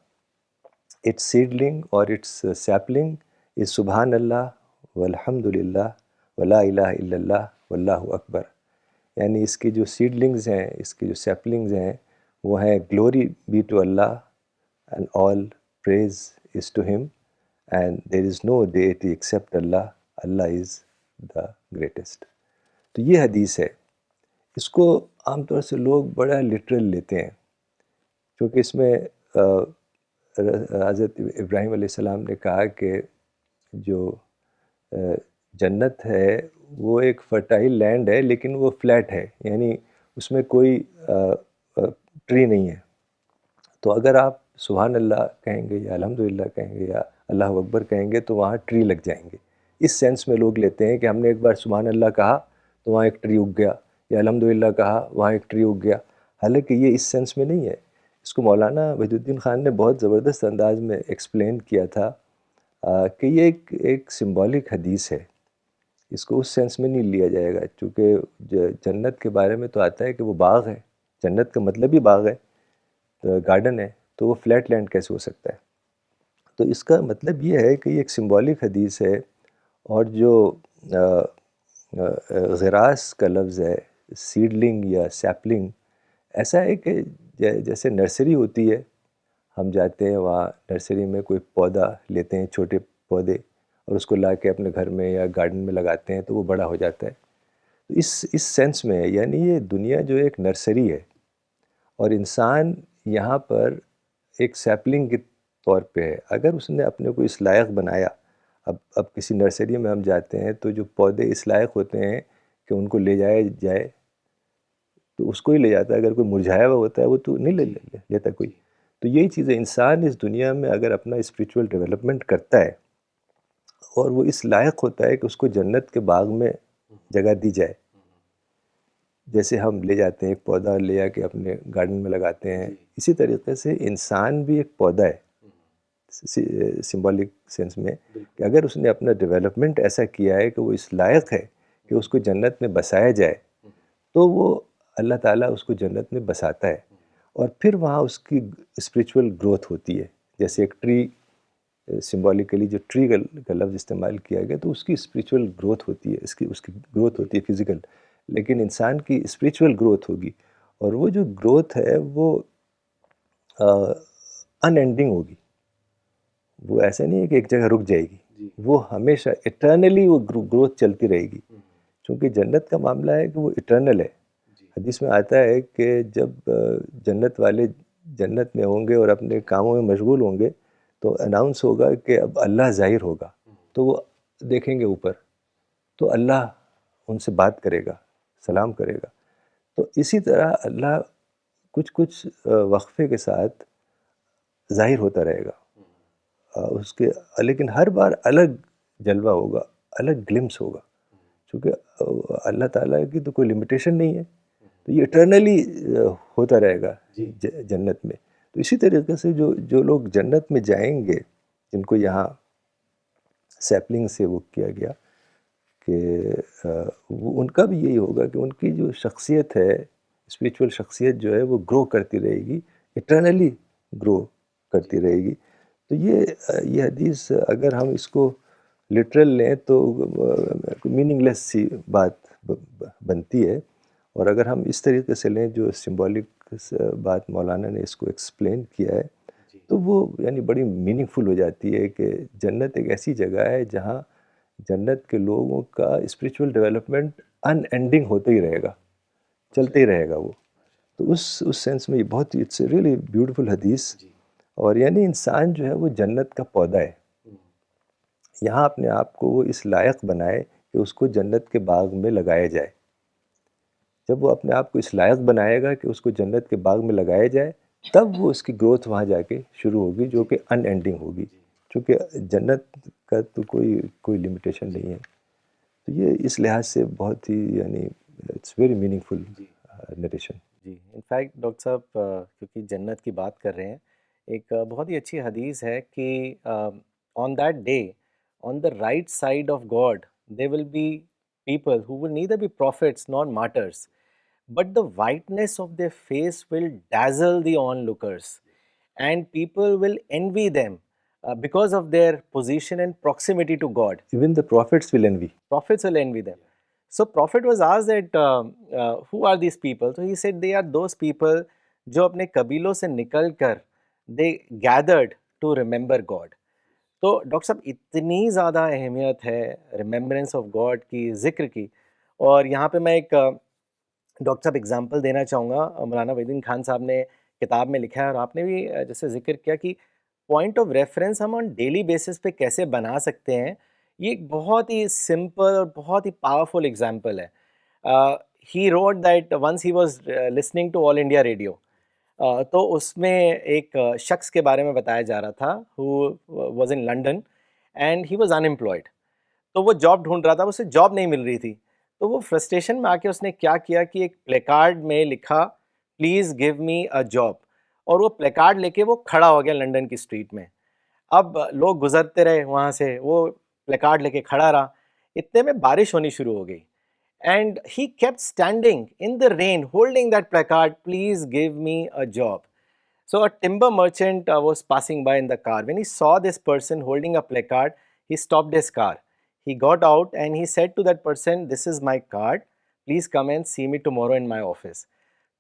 Speaker 2: its seedling or its sapling is Subhanallah, walhamdulillah, ولا الہ الا اللہ, واللہ اکبر. یعنی اس کی جو سیڈلنگز ہیں, اس کی جو سیپلنگز ہیں, وہ ہیں glory be to Allah and all praise is to him, and there is no deity except Allah, Allah is the greatest. تو یہ حدیث ہے. اس کو عام طور سے لوگ بڑا لٹرل لیتے ہیں, کیونکہ اس میں حضرت ابراہیم علیہ السلام نے کہا کہ جو جنت ہے وہ ایک فرٹائل لینڈ ہے, لیکن وہ فلیٹ ہے, یعنی اس میں کوئی ٹری نہیں ہے. تو اگر آپ سبحان اللہ کہیں گے یا الحمدللہ کہیں گے یا اللہ اکبر کہیں گے تو وہاں ٹری لگ جائیں گے. اس سینس میں لوگ لیتے ہیں کہ ہم نے ایک بار سبحان اللہ کہا تو وہاں ایک ٹری اگ گیا, یا الحمدللہ کہا وہاں ایک ٹری اگ گیا. حالانکہ یہ اس سینس میں نہیں ہے. اس کو مولانا وحید الدین خان نے بہت زبردست انداز میں ایکسپلین کیا تھا کہ یہ ایک سمبولک حدیث ہے. اس کو اس سینس میں نہیں لیا جائے گا, چونکہ جنت کے بارے میں تو آتا ہے کہ وہ باغ ہے. جنت کا مطلب ہی باغ ہے, گارڈن ہے, تو وہ فلیٹ لینڈ کیسے ہو سکتا ہے؟ تو اس کا مطلب یہ ہے کہ یہ ایک سمبولک حدیث ہے. اور جو غراس کا لفظ ہے, سیڈلنگ یا سیپلنگ, ایسا ہے کہ جیسے نرسری ہوتی ہے, ہم جاتے ہیں وہاں نرسری میں کوئی پودا لیتے ہیں, چھوٹے پودے, اور اس کو لا کے اپنے گھر میں یا گارڈن میں لگاتے ہیں تو وہ بڑا ہو جاتا ہے. تو اس سینس میں ہے, یعنی یہ دنیا جو ایک نرسری ہے اور انسان یہاں پر ایک سیپلنگ کے طور پہ ہے. اگر اس نے اپنے کو اس لائق بنایا, اب کسی نرسری میں ہم جاتے ہیں تو جو پودے اس لائق ہوتے ہیں کہ ان کو لے جائے جائے تو اس کو ہی لے جاتا ہے. اگر کوئی مرجھایا ہوا ہوتا ہے وہ تو نہیں لیتا کوئی. تو یہی چیز ہے, انسان اس دنیا میں اگر اپنا اسپریچول ڈیولپمنٹ کرتا ہے اور وہ اس لائق ہوتا ہے کہ اس کو جنت کے باغ میں جگہ دی جائے, جیسے ہم لے جاتے ہیں ایک پودا لے جا کے اپنے گارڈن میں لگاتے ہیں, اسی طریقے سے انسان بھی ایک پودا ہے سمبولک سینس میں, کہ اگر اس نے اپنا ڈیولپمنٹ ایسا کیا ہے کہ وہ اس لائق ہے کہ اس کو جنت میں بسایا جائے, تو وہ اللہ تعالیٰ اس کو جنت میں بساتا ہے. اور پھر وہاں اس کی اسپریچول گروتھ ہوتی ہے. جیسے ایک ٹری, سمبولیکلی جو ٹری کا لفظ استعمال کیا گیا, تو اس کی اسپریچول گروتھ ہوتی ہے, اس کی گروتھ ہوتی ہے فزیکل, لیکن انسان کی اسپریچول گروتھ ہوگی. اور وہ جو گروتھ ہے وہ ان اینڈنگ ہوگی. وہ ایسا نہیں ہے کہ ایک جگہ رک جائے گی, وہ ہمیشہ ایٹرنلی وہ گروتھ چلتی رہے گی. چونکہ جنت کا معاملہ ہے کہ وہ ایٹرنل ہے. حدیث میں آتا ہے کہ جب جنت والے جنت میں ہوں گے اور اپنے کاموں میں مشغول ہوں گے تو اناؤنس ہوگا کہ اب اللہ ظاہر ہوگا. تو وہ دیکھیں گے اوپر, تو اللہ ان سے بات کرے گا, سلام کرے گا. تو اسی طرح اللہ کچھ وقفے کے ساتھ ظاہر ہوتا رہے گا اس کے, لیکن ہر بار الگ جلوہ ہوگا, الگ گلمس ہوگا. چونکہ اللہ تعالیٰ کی تو کوئی لمیٹیشن نہیں ہے, تو یہ ایٹرنلی ہوتا رہے گا جنت میں. تو اسی طریقے سے جو لوگ جنت میں جائیں گے, جن کو یہاں سیپلنگ سے وہ کیا گیا, کہ وہ ان کا بھی یہی ہوگا کہ ان کی جو شخصیت ہے, اسپریچول شخصیت جو ہے وہ گرو کرتی رہے گی, ایٹرنلی گرو کرتی رہے گی. تو یہ حدیث اگر ہم اس کو لٹرل لیں تو میننگ لیس سی بات بنتی ہے, اور اگر ہم اس طریقے سے لیں جو سمبولک بات مولانا نے اس کو ایکسپلین کیا ہے, تو وہ یعنی بڑی میننگ فل ہو جاتی ہے کہ جنت ایک ایسی جگہ ہے جہاں جنت کے لوگوں کا اسپریچول ڈیولپمنٹ ان اینڈنگ ہوتا ہی رہے گا, چلتے ہی رہے گا وہ. تو اس سینس میں یہ بہت ہی اٹس اے ریئلی بیوٹیفل حدیث. اور یعنی انسان جو ہے وہ جنت کا پودا ہے. یہاں اپنے آپ کو وہ اس لائق بنائے کہ اس کو جنت کے باغ میں لگایا جائے. جب وہ اپنے آپ کو اس لائق بنائے گا کہ اس کو جنت کے باغ میں لگایا جائے, تب وہ اس کی گروتھ وہاں جا کے شروع ہوگی, جو کہ ان اینڈنگ ہوگی. چونکہ جنت کا تو کوئی لمیٹیشن نہیں ہے. تو یہ اس لحاظ سے بہت ہی یعنی it's very meaningful narration.
Speaker 1: جی, انفیکٹ ڈاکٹر صاحب کیونکہ جنت کی بات کر رہے ہیں, ایک بہت ہی اچھی حدیث ہے کہ on that day on the right side of God they will be people who will neither be prophets nor martyrs, but the whiteness of their face will dazzle the onlookers, and people will envy them because of their position and proximity to God.
Speaker 2: Even the prophets will envy.
Speaker 1: Prophets will envy them. So prophet was asked that who are these people? So he said they are those people جو اپنے قبیلوں سے نکل کر they gathered to remember God. تو ڈاکٹر صاحب اتنی زیادہ اہمیت ہے ریممبرنس آف گاڈ کی, ذکر کی. اور یہاں پہ میں ایک ڈاکٹر صاحب اگزامپل دینا چاہوں گا. مولانا وحید الدین خان صاحب نے کتاب میں لکھا ہے, اور آپ نے بھی جیسے ذکر کیا کہ پوائنٹ آف ریفرنس ہم آن ڈیلی بیسس پہ کیسے بنا سکتے ہیں. یہ ایک بہت ہی سمپل اور بہت ہی پاورفل ایگزامپل ہے. He wrote that once he was listening to All India Radio. تو اس میں ایک شخص کے بارے میں بتایا جا رہا تھا who was in London and he was unemployed. تو وہ جاب ڈھونڈ رہا تھا, اسے جاب نہیں مل رہی تھی. تو وہ فرسٹریشن میں آ کے اس نے کیا کیا کہ ایک پلے کارڈ میں لکھا please give me a job, اور وہ پلے کارڈ لے کے وہ کھڑا ہو گیا لنڈن کی اسٹریٹ میں. اب لوگ گزرتے رہے وہاں سے, وہ پلے کارڈ لے کے کھڑا رہا. اتنے میں بارش ہونی شروع ہو گئی and he kept standing in the rain holding that placard, please give me a job. So a timber merchant was passing by in the car. When he saw this person holding a placard, he stopped his car. He got out and he said to that person, this is my card, please come and see me tomorrow in my office.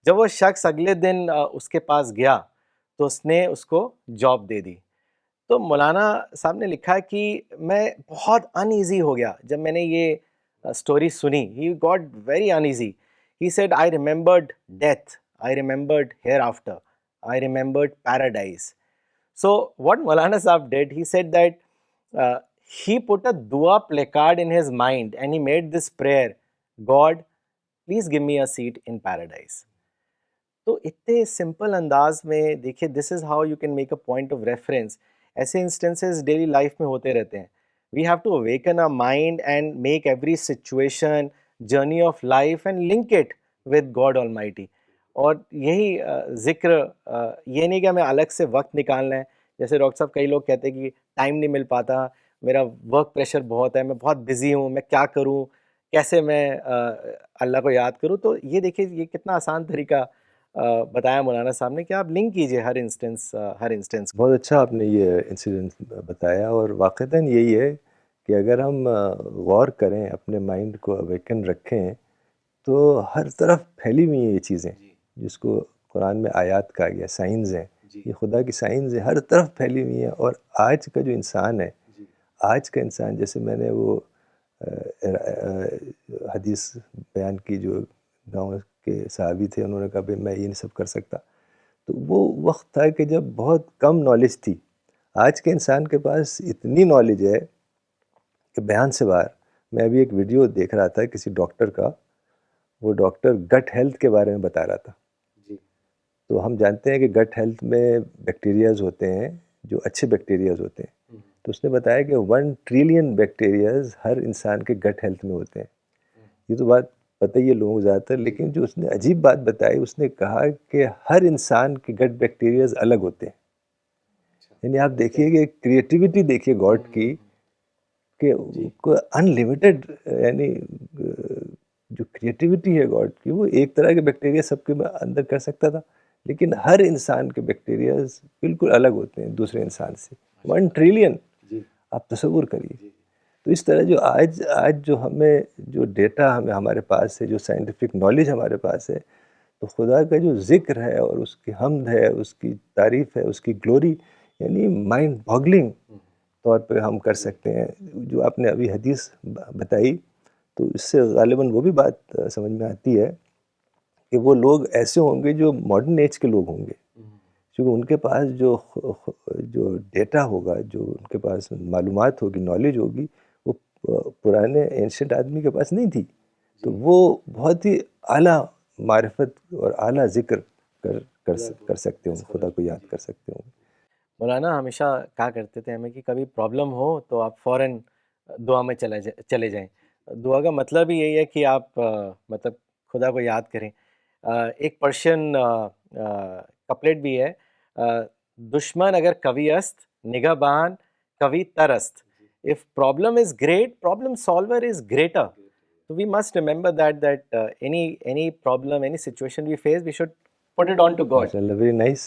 Speaker 1: جب وہ شخص اگلے دن اس کے پاس گیا تو اس نے اس کو جاب دے دی. تو مولانا صاحب نے لکھا کہ میں بہت ان ایزی ہو گیا جب میں نے یہ اسٹوری سنی. He got very uneasy. He said I remembered death, I remembered hereafter, I remembered paradise. So what Maulana Sahab did, he said that he put a dua placard in his mind and he made this prayer, God, please give me a seat in paradise. تو اتنے سمپل انداز میں دیکھیے, this is how you can make a point of reference. ایسے انسٹنسز ڈیلی لائف میں ہوتے رہتے ہیں. We have to awaken our mind and make every situation journey of life and link it with God almighty. اور یہی ذکر, یہ نہیں کہ ہمیں الگ سے وقت نکالنا ہے. جیسے ڈاکٹر صاحب کئی لوگ کہتے ہیں کہ ٹائم نہیں مل پاتا, میرا ورک پریشر بہت ہے, میں بہت بزی ہوں, میں کیا کروں, کیسے میں اللہ کو یاد کروں. تو یہ دیکھیے یہ کتنا آسان طریقہ بتایا مولانا صاحب نے کہ آپ لنک کیجئے ہر انسٹنس.
Speaker 2: بہت اچھا آپ نے یہ انسیڈنٹ بتایا, اور واقعتاً یہی ہے کہ اگر ہم غور کریں, اپنے مائنڈ کو اویکن رکھیں, تو ہر طرف پھیلی ہوئی ہیں یہ چیزیں جس کو قرآن میں آیات کہا گیا, سائنز ہیں, یہ خدا کی سائنز ہیں, ہر طرف پھیلی ہوئی ہیں. اور آج کا جو انسان ہے, آج کا انسان, جیسے میں نے وہ حدیث بیان کی جو گاؤں کے صحابی تھے, انہوں نے کہا بھائی میں یہ نہیں سب کر سکتا. تو وہ وقت تھا کہ جب بہت کم نالج تھی. آج کے انسان کے پاس اتنی نالج ہے کہ بیان سے باہر. میں ابھی ایک ویڈیو دیکھ رہا تھا کسی ڈاکٹر کا, وہ ڈاکٹر گٹ ہیلتھ کے بارے میں بتا رہا تھا. تو ہم جانتے ہیں کہ گٹ ہیلتھ میں بیکٹیریاز ہوتے ہیں جو اچھے بیکٹیریاز ہوتے ہیں. تو اس نے بتایا کہ 1 ٹریلین بیکٹیریاز ہر انسان کے گٹ ہیلتھ میں ہوتے ہیں. یہ تو بات پتہ ہی ہے لوگوں کو زیادہ تر, لیکن جو اس نے عجیب بات بتائی, اس نے کہا کہ ہر انسان کے گٹ بیکٹیریاز الگ ہوتے ہیں. یعنی آپ دیکھیے کہ کریٹیوٹی دیکھیے گاڈ کی, کہ ان لیمیٹڈ, یعنی جو کریٹیوٹی ہے گاڈ کی, وہ ایک طرح کے بیکٹیریا سب کے اندر کر سکتا تھا, لیکن ہر انسان کے بیکٹیریاز بالکل الگ ہوتے ہیں دوسرے انسان سے. 1 ٹریلین, آپ تصور کریے. تو اس طرح جو آج جو ہمیں جو ڈیٹا ہمارے پاس ہے, جو سائنٹیفک نالج ہمارے پاس ہے, تو خدا کا جو ذکر ہے اور اس کی حمد ہے, اس کی تعریف ہے, اس کی گلوری, یعنی مائنڈ باگلنگ طور پہ ہم کر سکتے ہیں. جو آپ نے ابھی حدیث بتائی, تو اس سے غالباً وہ بھی بات سمجھ میں آتی ہے کہ وہ لوگ ایسے ہوں گے جو ماڈرن ایج کے لوگ ہوں گے, کیونکہ ان کے پاس جو ڈیٹا ہوگا, جو ان کے پاس معلومات ہوگی, نالج ہوگی, وہ پرانے اینشنٹ آدمی کے پاس نہیں تھی. تو وہ بہت ہی اعلیٰ معرفت اور اعلیٰ ذکر کر سکتے ہوں, خدا کو یاد کر سکتے ہوں.
Speaker 1: مولانا ہمیشہ کہا کرتے تھے ہمیں کہ کبھی پرابلم ہو تو آپ فوراً دعا میں چلے جائیں. دعا کا مطلب ہی یہی ہے کہ آپ مطلب خدا کو یاد کریں. ایک پرشین کپلیٹ بھی ہے, دشمن اگر کوی است نگہبان کوی تر است. If problem is great, problem solver is greater. So we must remember that any problem, any situation we face, we should put it on to God.
Speaker 2: Very nice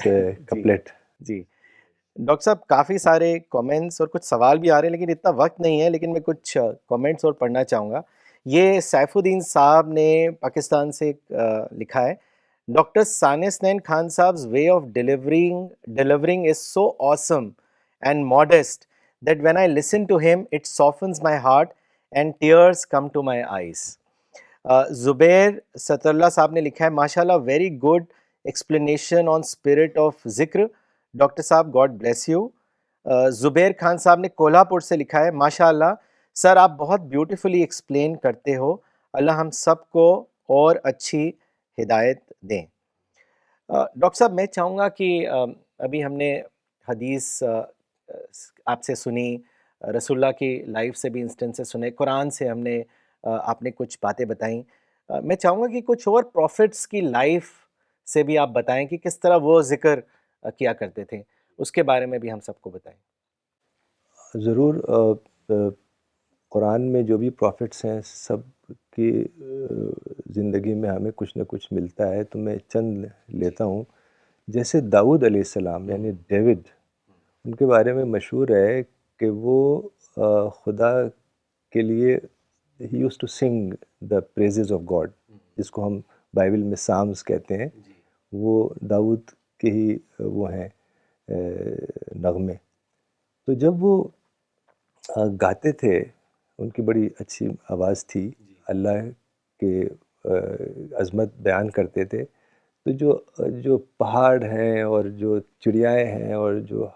Speaker 2: couplet.
Speaker 1: G doctor صاحب, کافی سارے کامنٹس اور کچھ سوال بھی آ رہے ہیں, لیکن اتنا وقت نہیں ہے, لیکن میں کچھ کامنٹس اور پڑھنا چاہوں گا. یہ سیف الدین صاحب نے پاکستان سے لکھا ہے, ڈاکٹر ثانیہ حسنین خان صاحب's way of delivering is so awesome and modest that when I listen to him, it softens my heart and tears come to my eyes. Zubair Sattar اللہ صاحب نے لکھا ہے, ماشاء اللہ very good explanation on spirit of ذکر, ڈاکٹر صاحب God bless you. Zubair Khan صاحب نے کولہا پور سے لکھا ہے, ماشاء اللہ سر آپ بہت بیوٹیفلی ایکسپلین کرتے ہو, اللہ ہم سب کو اور اچھی ہدایت دیں. ڈاکٹر صاحب میں چاہوں گا کہ ابھی ہم نے حدیث آپ سے سنی، رسول اللہ کی لائف سے بھی انسٹنسز سنے، قرآن سے ہم نے آپ نے کچھ باتیں بتائیں. میں چاہوں گا کہ کچھ اور پروفٹس کی لائف سے بھی آپ بتائیں کہ کس طرح وہ ذکر کیا کرتے تھے، اس کے بارے میں بھی ہم سب کو بتائیں.
Speaker 2: ضرور. قرآن میں جو بھی پروفٹس ہیں سب کی زندگی میں ہمیں کچھ نہ کچھ ملتا ہے، تو میں چند لیتا ہوں. جیسے داؤد علیہ السلام یعنی ڈیوڈ، ان کے بارے میں مشہور ہے کہ وہ خدا کے لیے ہی یوز ٹو سنگ دا پریزز آف گاڈ، جس کو ہم بائبل میں سامز کہتے ہیں. وہ داؤد کے ہی وہ ہیں نغمے. تو جب وہ گاتے تھے، ان کی بڑی اچھی آواز تھی، اللہ کے عظمت بیان کرتے تھے. تو جو پہاڑ ہیں اور جو چڑیائیں ہیں اور جو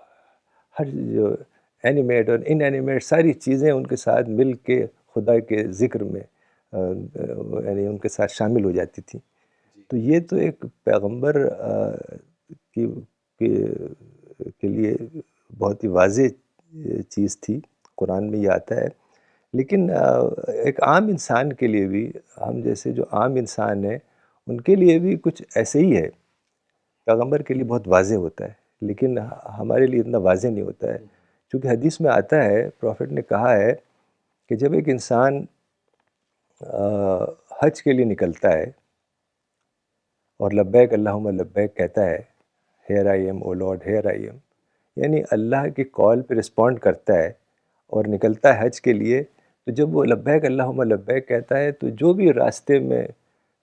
Speaker 2: ہر جو اینیمیٹ اور ان اینیمیٹ ساری چیزیں ان کے ساتھ مل کے خدا کے ذکر میں یعنی ان کے ساتھ شامل ہو جاتی تھی. تو یہ تو ایک پیغمبر کے لیے بہت ہی واضح چیز تھی. قرآن میں یہ آتا ہے. لیکن ایک عام انسان کے لیے بھی، ہم جیسے جو عام انسان ہیں ان کے لیے بھی کچھ ایسے ہی ہے. پیغمبر کے لیے بہت واضح ہوتا ہے لیکن ہمارے لیے اتنا واضح نہیں ہوتا ہے. چونکہ حدیث میں آتا ہے، پروفٹ نے کہا ہے کہ جب ایک انسان حج کے لیے نکلتا ہے اور لبیک اللہم لبیک کہتا ہے، here I am O Lord here I am, یعنی اللہ کے کال پہ رسپونڈ کرتا ہے اور نکلتا ہے حج کے لیے. تو جب وہ لبیک اللہم لبیک کہتا ہے تو جو بھی راستے میں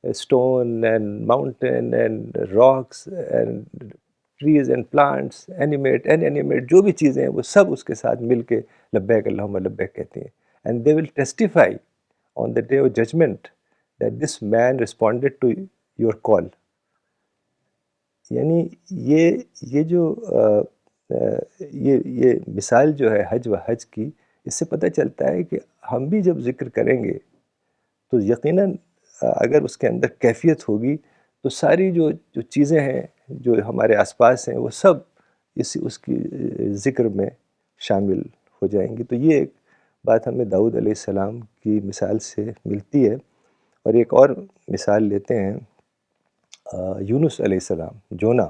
Speaker 2: stone and mountain and rocks and trees and plants animate in animate جو بھی چیزیں ہیں وہ سب اس کے ساتھ مل کے لبیک اللہم لبیک کہتے ہیں. And they will testify on the day of judgment that this man responded to your call. یعنی یہ جو یہ مثال جو ہے حج و حج کی، اس سے پتہ چلتا ہے کہ ہم بھی جب ذکر کریں گے تو یقیناً اگر اس کے اندر کیفیت ہوگی تو ساری جو چیزیں ہیں جو ہمارے آس پاس ہیں وہ سب اس کی ذکر میں شامل ہو جائیں گی. تو یہ ایک بات ہمیں داؤد علیہ السلام کی مثال سے ملتی ہے. اور ایک اور مثال لیتے ہیں یونس علیہ السلام، جونا،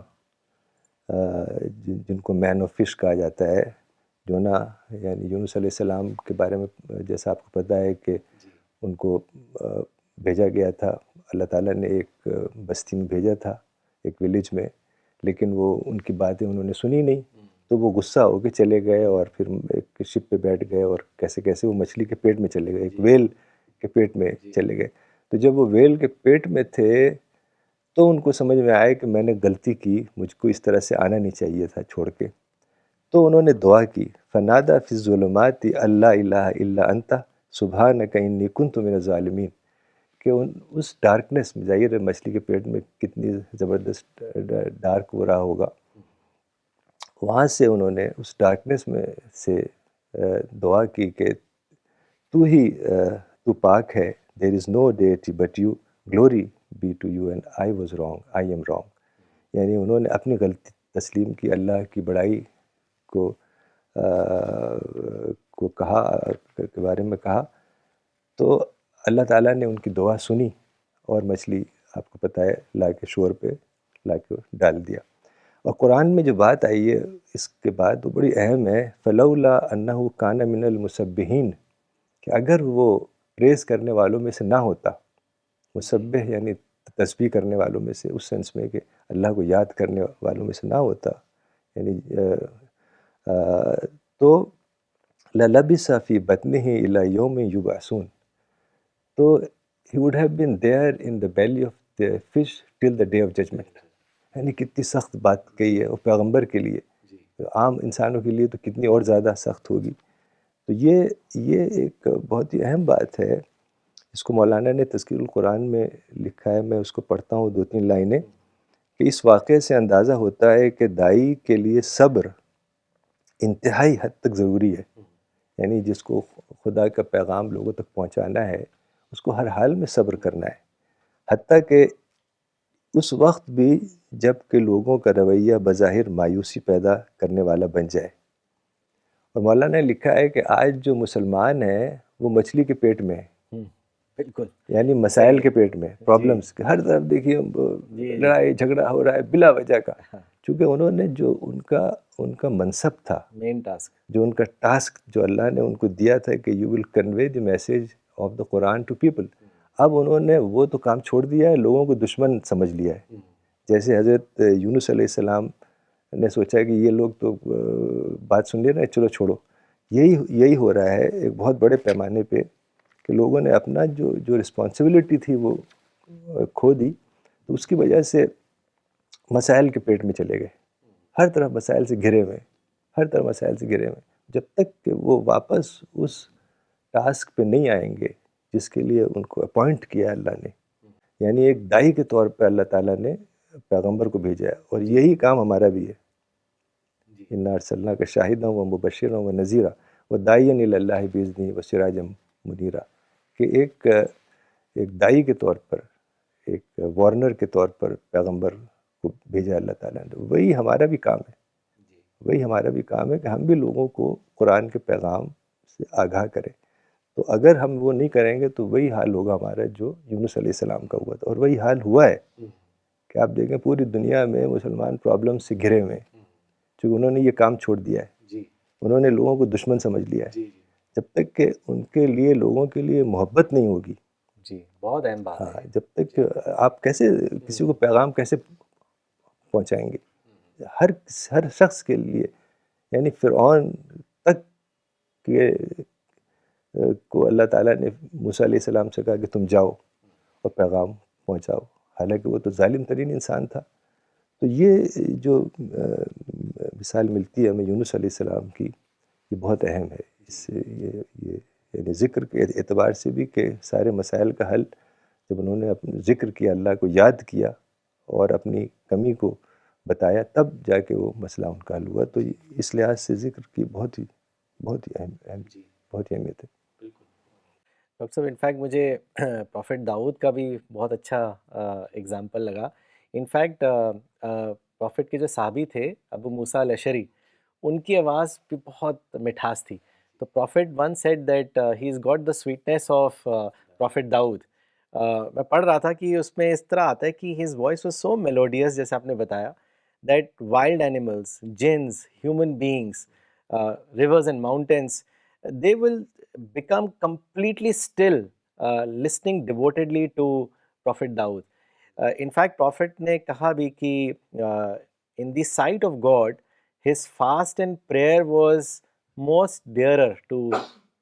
Speaker 2: جن کو مین آف فش کہا جاتا ہے. جونا یعنی یونس علیہ السلام کے بارے میں جیسا آپ کو پتہ ہے کہ ان کو بھیجا گیا تھا، اللہ تعالیٰ نے ایک بستی میں بھیجا تھا، ایک ولیج میں، لیکن وہ ان کی باتیں انہوں نے سنی نہیں. تو وہ غصہ ہو کے چلے گئے اور پھر ایک شپ پہ بیٹھ گئے اور کیسے وہ مچھلی کے پیٹ میں چلے گئے، ایک ویل کے پیٹ میں چلے گئے. تو جب وہ ویل کے پیٹ میں تھے تو ان کو سمجھ میں آیا کہ میں نے غلطی کی، مجھ کو اس طرح سے آنا نہیں چاہیے تھا چھوڑ کے. تو انہوں نے دعا کی، فنادا فی الظلمات اللہ الہ الا انت سبحانک انی کنت من الظالمین، کہ اس ڈارکنیس میں، ظاہر ہے مچھلی کے پیٹ میں کتنی زبردست ڈارک ہو رہا ہوگا، وہاں سے انہوں نے اس ڈارکنیس میں سے دعا کی کہ تو پاک ہے، there is no deity but you, glory be to you and I was wrong I am wrong. یعنی انہوں نے اپنی غلطی تسلیم کی، اللہ کی بڑائی کو کہا، کے بارے میں کہا. تو اللہ تعالیٰ نے ان کی دعا سنی اور مچھلی آپ کو پتہ ہے لا کے شور پہ لا کے ڈال دیا. اور قرآن میں جو بات آئی ہے اس کے بعد وہ بڑی اہم ہے، فلولا انہ کان من المسبحین، کہ اگر وہ پریز کرنے والوں میں سے نہ ہوتا، مسبح یعنی تسبیح کرنے والوں میں سے، اس سینس میں کہ اللہ کو یاد کرنے والوں میں سے نہ ہوتا، یعنی تو لَلَبِثَ فِي بَطْنِهِ إِلَى يَوْمِ يُبْعَثُونَ، تو he would have been there in the belly of the fish till the day of judgment. یعنی کتنی سخت بات کہی ہے، اور پیغمبر کے لیے، عام انسانوں کے لیے تو کتنی اور زیادہ سخت ہوگی. تو یہ ایک بہت ہی اہم بات ہے. اس کو مولانا نے تذکیر القرآن میں لکھا ہے، میں اس کو پڑھتا ہوں 2-3 لائنیں، کہ اس واقعے سے اندازہ ہوتا ہے کہ داعی کے لیے صبر انتہائی حد تک ضروری ہے. یعنی جس کو خدا کا پیغام لوگوں تک پہنچانا ہے اس کو ہر حال میں صبر کرنا ہے، حتیٰ کہ اس وقت بھی جب کہ لوگوں کا رویہ بظاہر مایوسی پیدا کرنے والا بن جائے. اور مولانا نے لکھا ہے کہ آج جو مسلمان ہیں وہ مچھلی کے پیٹ میں ہیں،
Speaker 1: بالکل
Speaker 2: یعنی مسائل کے پیٹ میں، پرابلمس کے ہر طرف دیکھیے لڑائی جھگڑا ہو رہا ہے بلا وجہ کا، چونکہ انہوں نے جو ان کا منصب تھا،
Speaker 1: مین ٹاسک،
Speaker 2: جو ان کا ٹاسک جو اللہ نے ان کو دیا تھا کہ you will convey the message of the Quran to people, اب انہوں نے وہ تو کام چھوڑ دیا ہے، لوگوں کو دشمن سمجھ لیا ہے. جیسے حضرت یونس علیہ السلام نے سوچا کہ یہ لوگ تو بات سن لے رہے ہیں، چلو چھوڑو. یہی ہو رہا ہے ایک بہت بڑے پیمانے پہ کہ لوگوں نے اپنا جو رسپانسبلٹی تھی وہ کھو دی، تو اس کی وجہ سے مسائل کے پیٹ میں چلے گئے، ہر طرف مسائل سے گھرے ہوئے، ہر طرف مسائل سے گھرے ہوئے. جب تک کہ وہ واپس اس ٹاسک پہ نہیں آئیں گے جس کے لیے ان کو اپوائنٹ کیا اللہ نے، یعنی ایک داعی کے طور پہ اللہ تعالیٰ نے پیغمبر کو بھیجا ہے، اور یہی کام ہمارا بھی ہے. اِنَّا أَرْسَلْنَاكَ شَاهِدًا وَمُبَشِّرًا وَنَذِيرًا وَدَاعِيًا إِلَى اللَّهِ بِإِذْنِهِ وَسِرَاجًا مُنِيرًا، کہ ایک داعی کے طور پر، ایک وارنر کے طور پر پیغمبر کو بھیجا اللہ تعالیٰ نے. وہی ہمارا بھی کام ہے، وہی ہمارا بھی کام ہے کہ ہم بھی لوگوں کو قرآن کے پیغام سے آگاہ کریں. تو اگر ہم وہ نہیں کریں گے تو وہی حال ہوگا ہمارا جو یونس علیہ السلام کا ہوا تھا، اور وہی حال ہوا ہے کہ آپ دیکھیں پوری دنیا میں مسلمان پرابلم سے گھرے ہوئے ہیں، چونکہ انہوں نے یہ کام چھوڑ دیا ہے، انہوں نے لوگوں کو دشمن سمجھ لیا ہے. جب تک کہ ان کے لیے لوگوں کے لیے محبت نہیں ہوگی،
Speaker 1: جی بہت اہم بات ہے.
Speaker 2: جب تک کہ آپ کیسے کسی کو پیغام کیسے پہنچائیں گے؟ ہر شخص کے لیے، یعنی فرعون تک کے کو اللہ تعالیٰ نے موسیٰ علیہ السلام سے کہا کہ تم جاؤ اور پیغام پہنچاؤ، حالانکہ وہ تو ظالم ترین انسان تھا. تو یہ جو مثال ملتی ہے ہمیں یونس علیہ السلام کی، یہ بہت اہم ہے. اس سے یہ یعنی ذکر کے اعتبار سے بھی کہ سارے مسائل کا حل جب انہوں نے اپنے ذکر کیا، اللہ کو یاد کیا اور اپنی کمی کو بتایا، تب جا کے وہ مسئلہ ان کا حل ہوا. تو اس لحاظ سے ذکر کی بہت ہی اہمیت ہے.
Speaker 1: ڈاکٹر صاحب انفیکٹ مجھے پروفٹ داؤد کا بھی بہت اچھا اگزامپل لگا. انفیکٹ پروفٹ کے جو صحابی تھے ابو موسیٰ الاشعری، ان کی آواز بھی بہت مٹھاس تھی. تو prophet one said that he is got the sweetness of prophet Dawood. میں پڑھ رہا تھا کہ اس میں اس طرح آتا ہے کہ his voice was so melodious, جیسے آپ نے بتایا، دیٹ وائلڈ اینیملس، جنس، human beings, rivers and mountains, they will become completely still, listening devotedly to Prophet Daud. In fact, Prophet نے کہا بھی کہ in the sight of God, his fast and prayer was most dearer to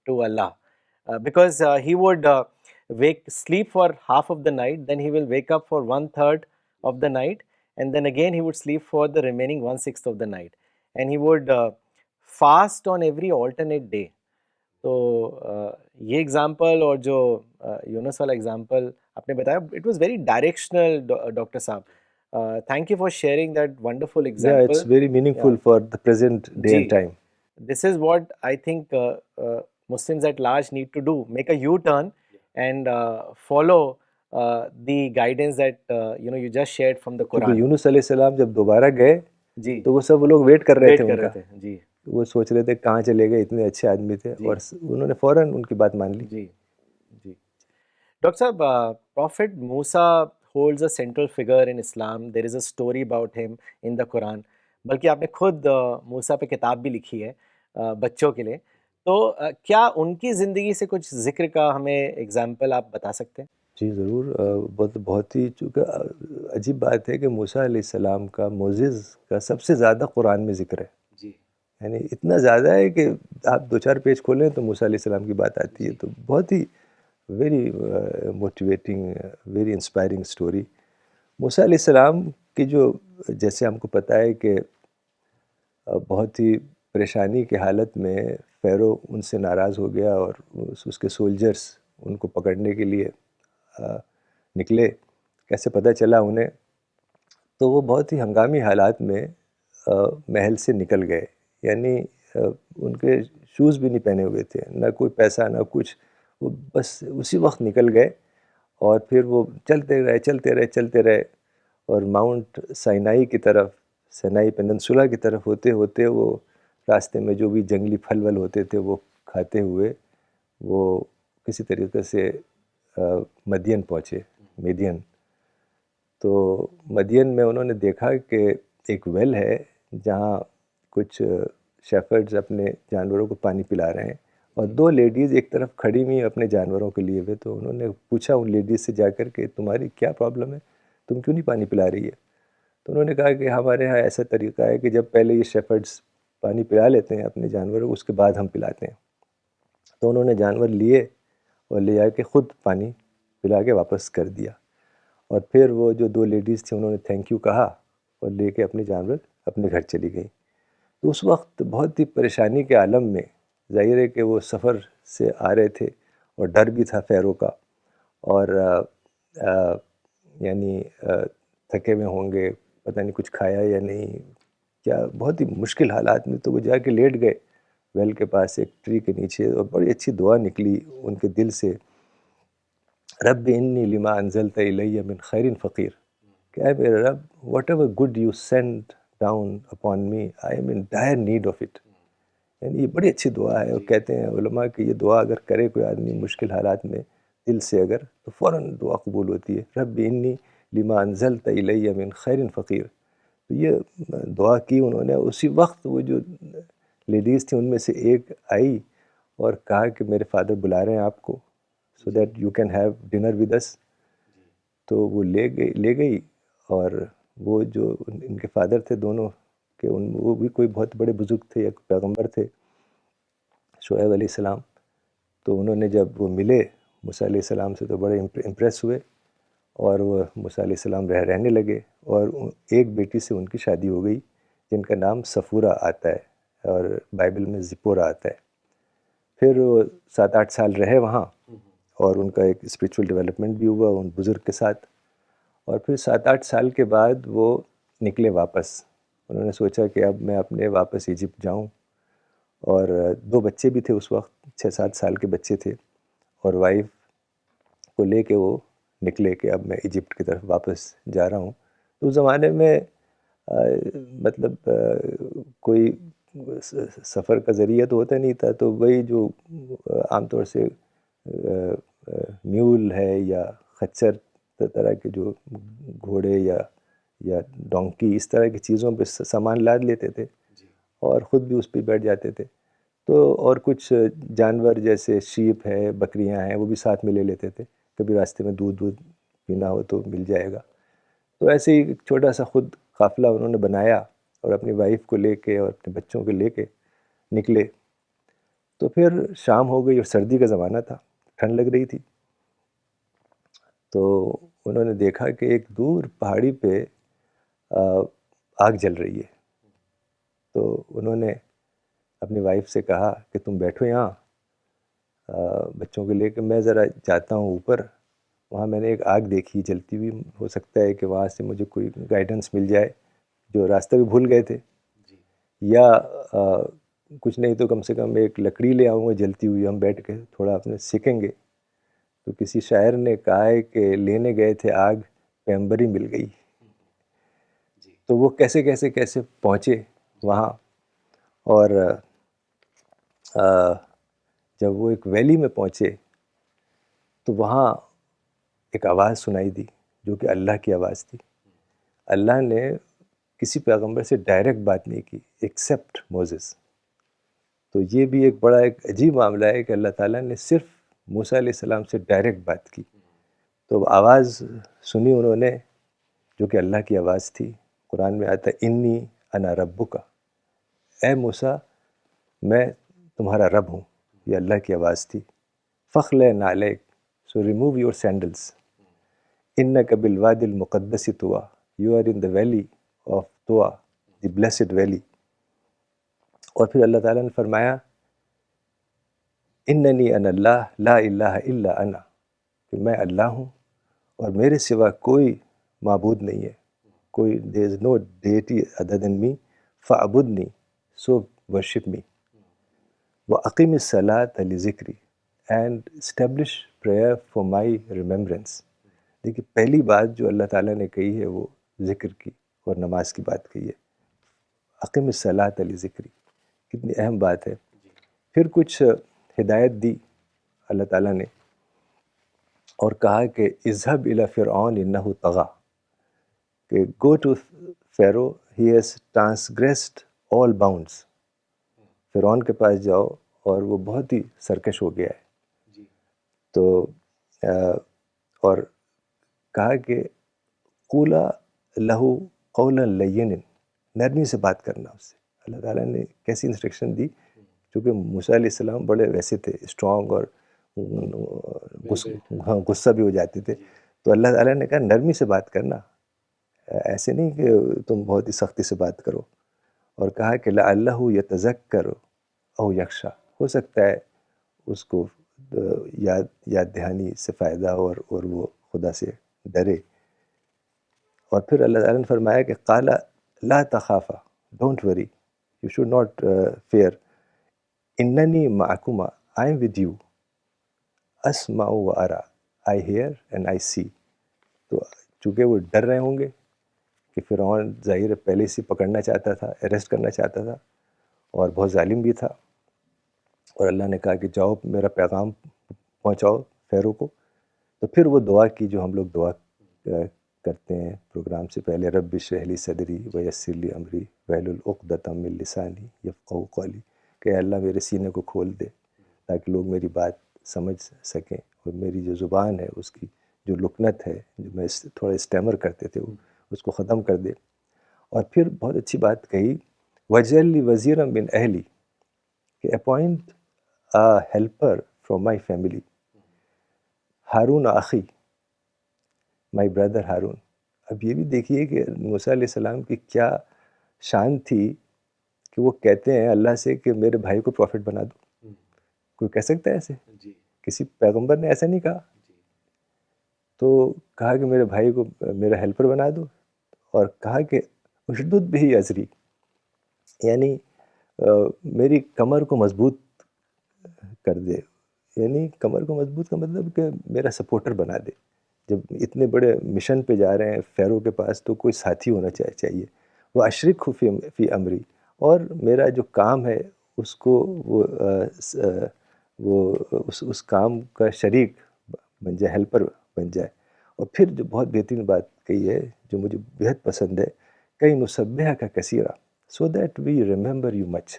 Speaker 1: Allah, because he would sleep for half of the night, then he will wake up for 1/3 of the night, and then again he would sleep for the remaining 1/6 of the night, and he would fast on every alternate day. تو یہ ایگزامپل اور جو یونس والا ایگزامپل آپ نے بتایا، it was very directional. Doctor صاحب thank you for sharing that wonderful example.
Speaker 2: It's very meaningful for the present day and time.
Speaker 1: This is what I think Muslims at large need to do, make a U-turn and follow the guidance that you just shared from the Quran.
Speaker 2: یونس علیہ السلام جب دوبارہ گئے
Speaker 1: جی
Speaker 2: تو وہ سب لوگ ویٹ کر رہے تھے ان کا،
Speaker 1: جی
Speaker 2: وہ سوچ رہے تھے کہاں چلے گئے، اتنے اچھے آدمی تھے، اور انہوں نے فوراً ان کی بات مان لی.
Speaker 1: جی جی. ڈاکٹر صاحب prophet Musa holds a central figure in Islam. There is a story about him in the Quran. بلکہ آپ نے خود موسیٰ پہ کتاب بھی لکھی ہے بچوں کے لیے. تو کیا ان کی زندگی سے کچھ ذکر کا ہمیں ایگزامپل آپ بتا سکتے ہیں؟
Speaker 2: جی ضرور. بہت ہی، چونکہ عجیب بات ہے کہ موسیٰ علیہ السلام کا معجز کا سب سے زیادہ قرآن میں ذکر ہے.
Speaker 1: جی
Speaker 2: یعنی اتنا زیادہ ہے کہ آپ 2-4 پیج کھولیں تو موسیٰ علیہ السلام کی بات آتی ہے. تو بہت ہی very motivating, very inspiring story. Musa علیہ السلام کی جو، جیسے ہم کو پتہ ہے کہ بہت ہی پریشانی کی حالت میں فیرو ان سے ناراض ہو گیا، اور اس کے سولجرز ان کو پکڑنے کے لیے نکلے. کیسے پتہ چلا انہیں؟ تو وہ بہت ہی ہنگامی حالات میں محل سے نکل گئے. یعنی ان کے شوز بھی نہیں پہنے ہوئے تھے، نہ کوئی پیسہ نہ کچھ. وہ بس اسی وقت نکل گئے، اور پھر وہ چلتے رہے. اور ماؤنٹ سینائی کی طرف، سینائی پیننسولا کی طرف ہوتے ہوتے وہ راستے میں جو بھی جنگلی پھل ول ہوتے تھے وہ کھاتے ہوئے وہ کسی طریقے سے مدین پہنچے، میدین۔ تو مدین میں انہوں نے دیکھا کہ ایک ویل ہے جہاں کچھ شیفرڈز اپنے جانوروں کو پانی پلا رہے ہیں، اور دو لیڈیز ایک طرف کھڑی ہوئی اپنے جانوروں کے لیے ہوئے۔ تو انہوں نے پوچھا ان لیڈیز سے جا کر کہ تمہاری کیا پرابلم ہے، تم کیوں نہیں پانی پلا رہی ہے؟ تو انہوں نے کہا کہ ہمارے ہاں ایسا طریقہ ہے کہ جب پہلے یہ شیفرڈز پانی پلا لیتے ہیں اپنے جانوروں کو، اس کے بعد ہم پلاتے ہیں۔ تو انہوں نے جانور لیے اور لے جا کے خود پانی پلا کے واپس کر دیا، اور پھر وہ جو دو لیڈیز تھیں انہوں نے تھینک یو کہا اور لے کے اپنے جانور اپنے گھر چلی گئیں۔ تو اس وقت بہت ہی پریشانی کے عالم میں، ظاہر ہے کہ وہ سفر سے آ رہے تھے اور ڈر بھی تھا فیرو کا، اور یعنی تھکے ہوئے ہوں گے، پتہ نہیں کچھ کھایا یا نہیں، کیا بہت ہی مشکل حالات میں۔ تو وہ جا کے لیٹ گئے ویل کے پاس ایک ٹری کے نیچے، اور بڑی اچھی دعا نکلی ان کے دل سے، رب انی لما انزلت الی من خیر فقیر، کہ اے میرے رب what ever good you send down upon me I am in dire need of it. یعنی یہ بڑی اچھی دعا ہے، اور کہتے ہیں علماء کہ یہ دعا اگر کرے کوئی آدمی مشکل حالات میں دل سے اگر، تو فوراً دعا قبول ہوتی ہے، رب انی لما انزلت الی من خیر فقیر۔ تو یہ دعا کی انہوں نے، اسی وقت وہ جو لیڈیز تھیں ان میں سے ایک آئی اور کہا کہ میرے فادر بلا رہے ہیں آپ کو، so that you can have dinner with us. تو وہ لے گئی، اور وہ جو ان کے فادر تھے دونوں کہ وہ بھی کوئی بہت بڑے بزرگ تھے، ایک پیغمبر تھے شعیب علیہ السلام۔ تو انہوں نے جب وہ ملے موسیٰ علیہ السلام سے تو بڑے امپریس ہوئے، اور وہ موسیٰ علیہ السلام رہنے لگے، اور ایک بیٹی سے ان کی شادی ہو گئی جن کا نام صفورہ آتا ہے، اور بائبل میں زپورہ آتا ہے۔ پھر وہ 7-8 سال رہے وہاں، اور ان کا ایک اسپریچول ڈیولپمنٹ بھی ہوا ان بزرگ کے ساتھ۔ اور پھر 7-8 سال کے بعد وہ نکلے واپس، انہوں نے سوچا کہ اب میں اپنے واپس ایجپٹ جاؤں، اور 2 بچے بھی تھے اس وقت، 6-7 سال کے بچے تھے، اور وائف کو لے کے وہ نکلے کہ اب میں ایجپٹ کی طرف واپس جا رہا ہوں۔ تو اس زمانے میں مطلب کوئی سفر کا ذریعہ تو ہوتا نہیں تھا، تو وہی جو عام طور سے میول ہے یا خچر طرح کے جو گھوڑے یا ڈونکی، اس طرح کی چیزوں پہ سامان لاد لیتے تھے اور خود بھی اس پہ بیٹھ جاتے تھے۔ تو اور کچھ جانور جیسے شیپ ہے، بکریاں ہیں، وہ بھی ساتھ میں لے لیتے تھے، کبھی راستے میں دودھ پینا ہو تو مل جائے گا۔ تو ایسے ہی ایک چھوٹا سا خود قافلہ انہوں نے بنایا، اور اپنی وائف کو لے کے اور اپنے بچوں کو لے کے نکلے۔ تو پھر شام ہو گئی اور سردی کا زمانہ تھا، ٹھنڈ لگ رہی تھی۔ تو انہوں نے دیکھا کہ ایک دور پہاڑی پہ آگ جل رہی ہے۔ تو انہوں نے اپنی وائف سے کہا کہ تم بیٹھو یہاں بچوں کو لے کے، میں ذرا جاتا ہوں اوپر، وہاں میں نے ایک آگ دیکھی جلتی ہوئی، ہو سکتا ہے کہ وہاں سے مجھے کوئی گائیڈنس مل جائے، جو راستہ بھی بھول گئے تھے، یا کچھ نہیں تو کم سے کم ایک لکڑی لے آؤں گا جلتی ہوئی، ہم بیٹھ کے تھوڑا اپنے سیکھیں گے۔ تو کسی شاعر نے کہا ہے کہ لینے گئے تھے آگ، پیمبری مل گئی۔ تو وہ کیسے پہنچے وہاں، اور جب وہ ایک ویلی میں پہنچے تو وہاں ایک آواز سنائی دی جو کہ اللہ کی آواز تھی۔ اللہ نے کسی پیغمبر سے ڈائریکٹ بات نہیں کی ایکسیپٹ موسیس۔ تو یہ بھی ایک بڑا ایک عجیب معاملہ ہے کہ اللہ تعالیٰ نے صرف موسیٰ علیہ السلام سے ڈائریکٹ بات کی۔ تو آواز سنی انہوں نے جو کہ اللہ کی آواز تھی۔ قرآن میں آتا ہے انی انا ربک، اے موسیٰ میں تمہارا رب ہوں، یہ اللہ کی آواز تھی۔ فخلع نعلیک، سو ریموو یور سینڈلس، انک بالوادی المقدس طویٰ، you are in the valley of Tuwa, the blessed valley. اور پھر اللہ تعالیٰ نے فرمایا اننی انا اللہ لا الہ الا انا، کہ میں اللہ ہوں اور میرے سوا کوئی معبود نہیں ہے، کوئی there is no deity other than me، فاعبدنی، so worship me، وَأَقِمِ الصَّلَاةَ لِذِكْرِي، and establish prayer for my remembrance۔ دیکھیے پہلی بات جو اللہ تعالیٰ نے کہی ہے وہ ذکر کی اور نماز کی بات کی ہے. اقم الصلاۃ لذکری، کتنی اہم بات ہے. پھر کچھ ہدایت دی اللہ تعالیٰ نے اور کہا کہ اذهب الی فرعون انہ طغی، کہ go to Pharaoh he has transgressed all bounds. فرعون کے پاس جاؤ اور وہ بہت ہی سرکش ہو گیا ہے. تو اور کہا کہ قولا لہو قولا لینا، نرمی سے بات کرنا اس سے. اللہ تعالیٰ نے کیسی انسٹرکشن دی، چونکہ موسیٰ علیہ السلام بڑے ویسے تھے اسٹرانگ اور غصہ بھی ہو جاتے تھے. تو اللہ تعالیٰ نے کہا نرمی سے بات کرنا، ایسے نہیں کہ تم بہت ہی سختی سے بات کرو. اور کہا کہ لعلہ یتذکر او یخشی، ہو سکتا ہے اس کو یاد دہانی سے فائدہ اور وہ خدا سے ڈرے. اور پھر اللہ تعالیٰ نے فرمایا کہ قال لا تخافا، don't worry, you should not fear, اننی معکما، آئی ایم ود یو، اسمع و ارا، آئی ہیئر اینڈ آئی سی. تو چونکہ وہ ڈر رہے ہوں گے کہ فرعون ظاہر ہے پہلے سے پکڑنا چاہتا تھا، اریسٹ کرنا چاہتا تھا اور بہت ظالم بھی تھا. اور اللہ نے کہا کہ جاؤ میرا پیغام پہنچاؤ فیرو کو. تو پھر وہ دعا کی جو ہم لوگ دعا کرتے ہیں پروگرام سے پہلے، رب اشرح لی صدری ویسر لی امری واحلل عقدۃ من لسانی یفقہوا قولی، کہ اے اللہ میرے سینے کو کھول دے تاکہ لوگ میری بات سمجھ سکیں، اور میری جو زبان ہے اس کی جو لکنت ہے، جو میں تھوڑا اسٹیمر کرتے تھے وہ اس کو ختم کر دے. اور پھر بہت اچھی بات کہی، وجعل لی وزیرا من اہلی، کہ appoint helper from my family, ہارون اخی، مائی بردر ہارون. اب یہ بھی دیکھیے کہ موسیٰ علیہ السلام کی کیا شان تھی کہ وہ کہتے ہیں اللہ سے کہ میرے بھائی کو پروفٹ بنا دو. کوئی کہہ سکتا ہے ایسے؟ کسی پیغمبر نے ایسا نہیں کہا. تو کہا کہ میرے بھائی کو میرا ہیلپر بنا دو، اور کہا کہ اشدد بہ ازری، یعنی میری کمر کو مضبوط کر دے. یعنی کمر کو مضبوط کا مطلب کہ میرا سپورٹر بنا دے. جب اتنے بڑے مشن پہ جا رہے ہیں فیرو کے پاس تو کوئی ساتھی ہونا چاہیے. وہ اشرک فی امری، اور میرا جو کام ہے اس کو وہ اس کام کا شریک بن جائے، ہیلپر بن جائے. اور پھر جو بہت بہترین بات کہی ہے جو مجھے بہت پسند ہے، کئی نسبح کا کثیرہ، so that we remember you much,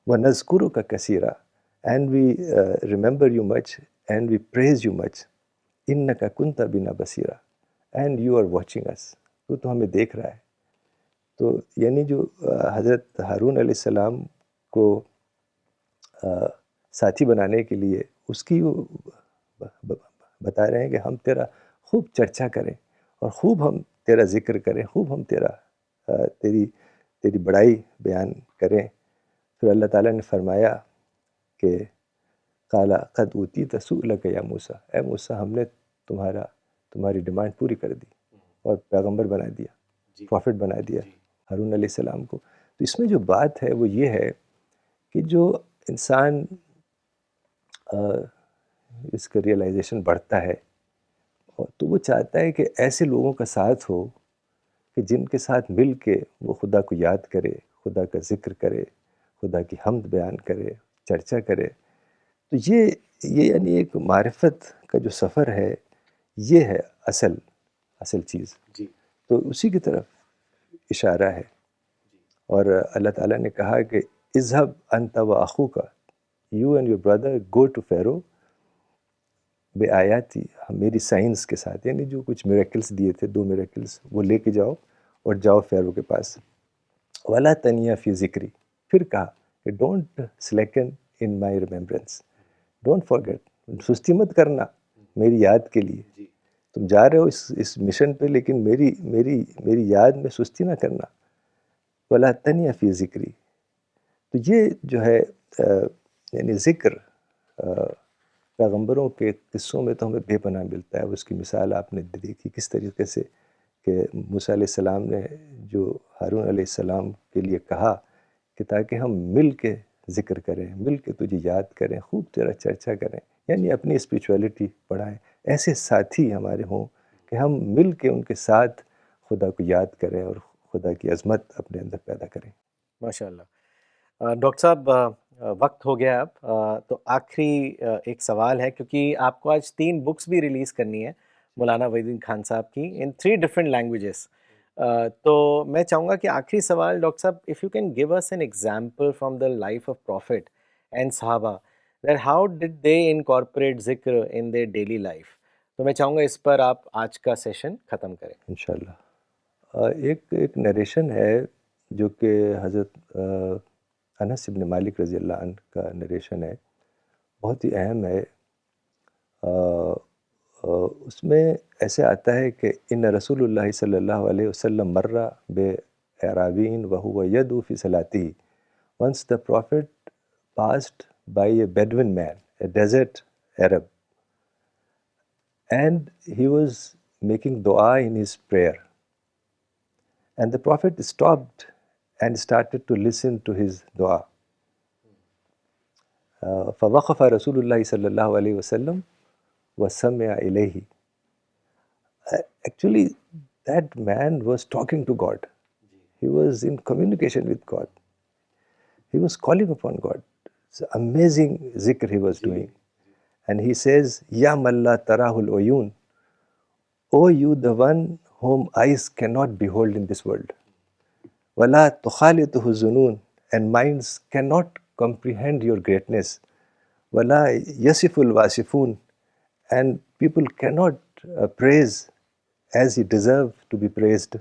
Speaker 2: ونذکر کا کثیرہ، and we remember you much and we praise you much, انک کنت بنا بصیرا and you are watching us, تو ہمیں دیکھ رہا ہے. تو یعنی جو حضرت ہارون علیہ السلام کو ساتھی بنانے کے لیے اس کی وہ بتا رہے ہیں کہ ہم تیرا خوب چرچا کریں اور خوب ہم تیرا ذکر کریں، خوب ہم تیری بڑائی بیان کریں. پھر اللہ تعالیٰ نے فرمایا کہ قال قد اوتیت سؤلک یا موسیٰ، اے موسیٰ ہم نے تمہاری ڈیمانڈ پوری کر دی اور پیغمبر بنا دیا، پروفٹ بنا دیا ہارون علیہ السلام کو. تو اس میں جو بات ہے وہ یہ ہے کہ جو انسان اس کا ریئلائزیشن بڑھتا ہے تو وہ چاہتا ہے کہ ایسے لوگوں کا ساتھ ہو کہ جن کے ساتھ مل کے وہ خدا کو یاد کرے، خدا کا ذکر کرے، خدا کی حمد بیان کرے، چرچا کرے. تو یہ یعنی ایک معرفت کا جو سفر ہے یہ ہے اصل چیز. تو اسی کی طرف اشارہ ہے. اور اللہ تعالیٰ نے کہا کہ اذهب انت واخوک، you and your brother go to Pharaoh بے آیاتی، میری سائنس کے ساتھ، یعنی جو کچھ میریکلس دیے تھے 2 میریکلس وہ لے کے جاؤ اور جاؤ فیرو کے پاس. ولا تنیا فی ذکری، پھر کہا کہ don't silicon in my remembrance, don't forget, سستی مت کرنا میری یاد کے لیے. تم جا رہے ہو اس مشن پہ لیکن میری یاد میں سستی نہ کرنا. ولا تنیا فی ذکری. تو یہ جو ہے یعنی ذکر پیغمبروں کے قصوں میں تو ہمیں بے پناہ ملتا ہے. اس کی مثال آپ نے دیکھی کس طریقے سے کہ موسیٰ علیہ السلام نے جو ہارون علیہ السلام کے لیے کہا کہ تاکہ ہم مل کے ذکر کریں، مل کے تجھے یاد کریں، خوب تیرا چرچا کریں، یعنی اپنی اسپریچویلٹی بڑھائیں. ایسے ساتھی ہمارے ہوں کہ ہم مل کے ان کے ساتھ خدا کو یاد کریں اور خدا کی عظمت اپنے اندر پیدا کریں.
Speaker 1: ماشاء اللہ. ڈاکٹر صاحب وقت ہو گیا اب، تو آخری ایک سوال ہے، کیونکہ آپ کو آج 3 بکس بھی ریلیز کرنی ہے مولانا وحید الدین خان صاحب کی ان 3 ڈفرینٹ لینگویجز. تو میں چاہوں گا کہ آخری سوال ڈاکٹر صاحب، if you can give us an example from the life of prophet and صحابہ that how did they incorporate ذکر ان دیئر ڈیلی لائف. تو میں چاہوں گا اس پر آپ آج کا سیشن ختم کریں.
Speaker 2: انشاءاللہ. ایک نریشن ہے جو کہ حضرت انس بن مالک رضی اللہ عنہ کا نریشن ہے، بہت ہی اہم ہے. اس میں ایسے آتا ہے کہ ان رسول اللہ صلی اللہ علیہ وسلم مرہ بے اعرابین وہو یدعو فی صلاتہ. Once the prophet passed by a Bedouin man, a desert Arab, and he was making dua in his prayer. And the prophet stopped and started to listen to his dua. فوقف رسول اللہ صلی اللہ علیہ وسلم وسمع إلیہ. Actually, that man was talking to God. He was in communication with God. He was calling upon God. It's amazing zikr he was doing. And he says, Ya man la tarahul uyun, O you the one whom eyes cannot behold in this world. Wala tukhalituhu zunun, and minds cannot comprehend your greatness. Wala yasiful wasifun, and people cannot praise as he deserves to be praised.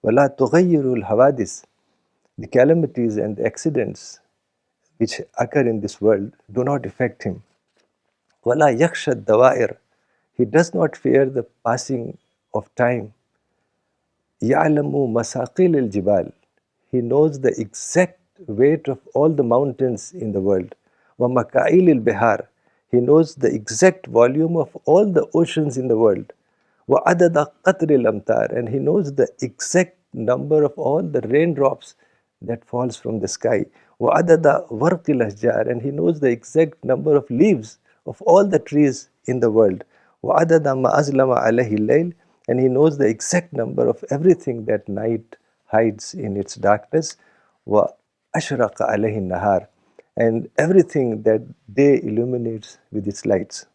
Speaker 2: Wala tughayyirul hawadis, the calamities and the accidents which occur in this world do not affect him. Wala yakshad dawair, he does not fear the passing of time. Ya'lamu masaqil al-jibal, he knows the exact weight of all the mountains in the world. Wa maka'il al-bihar, he knows the exact volume of all the oceans in the world. Wa adada qatr al-amtar, and he knows the exact number of all the raindrops that falls from the sky. Wa adada warq al-ashjar, and he knows the exact number of leaves of all the trees in the world. Wa adada ma azlama alayhi al-layl, and he knows the exact number of everything that night hides in its darkness. Wa ashraqa alayhi an-nahar, and everything that day illuminates with its lights.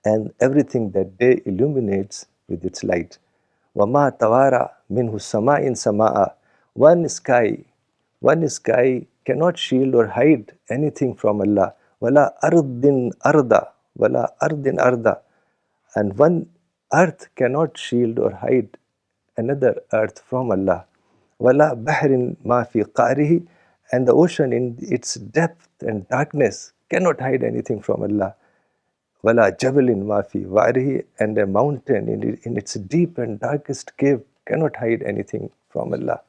Speaker 2: And everything that day illuminates with its light. وَمَا تَوَارَى مِنْهُ سَمَاءٍ سَمَاءً, one sky cannot shield or hide anything from Allah. وَلَا أَرْضٍ أَرْضًا, وَلَا أَرْضٍ أَرْضًا, and one earth cannot shield or hide another earth from Allah. وَلَا بَحْرٍ مَا فِي قَعْرِهِ, and the ocean in its depth and darkness cannot hide anything from Allah. وَلَا جَبَلٍ مَا فِي وَعْرِهِ, and a mountain in its deep and darkest cave cannot hide anything from Allah.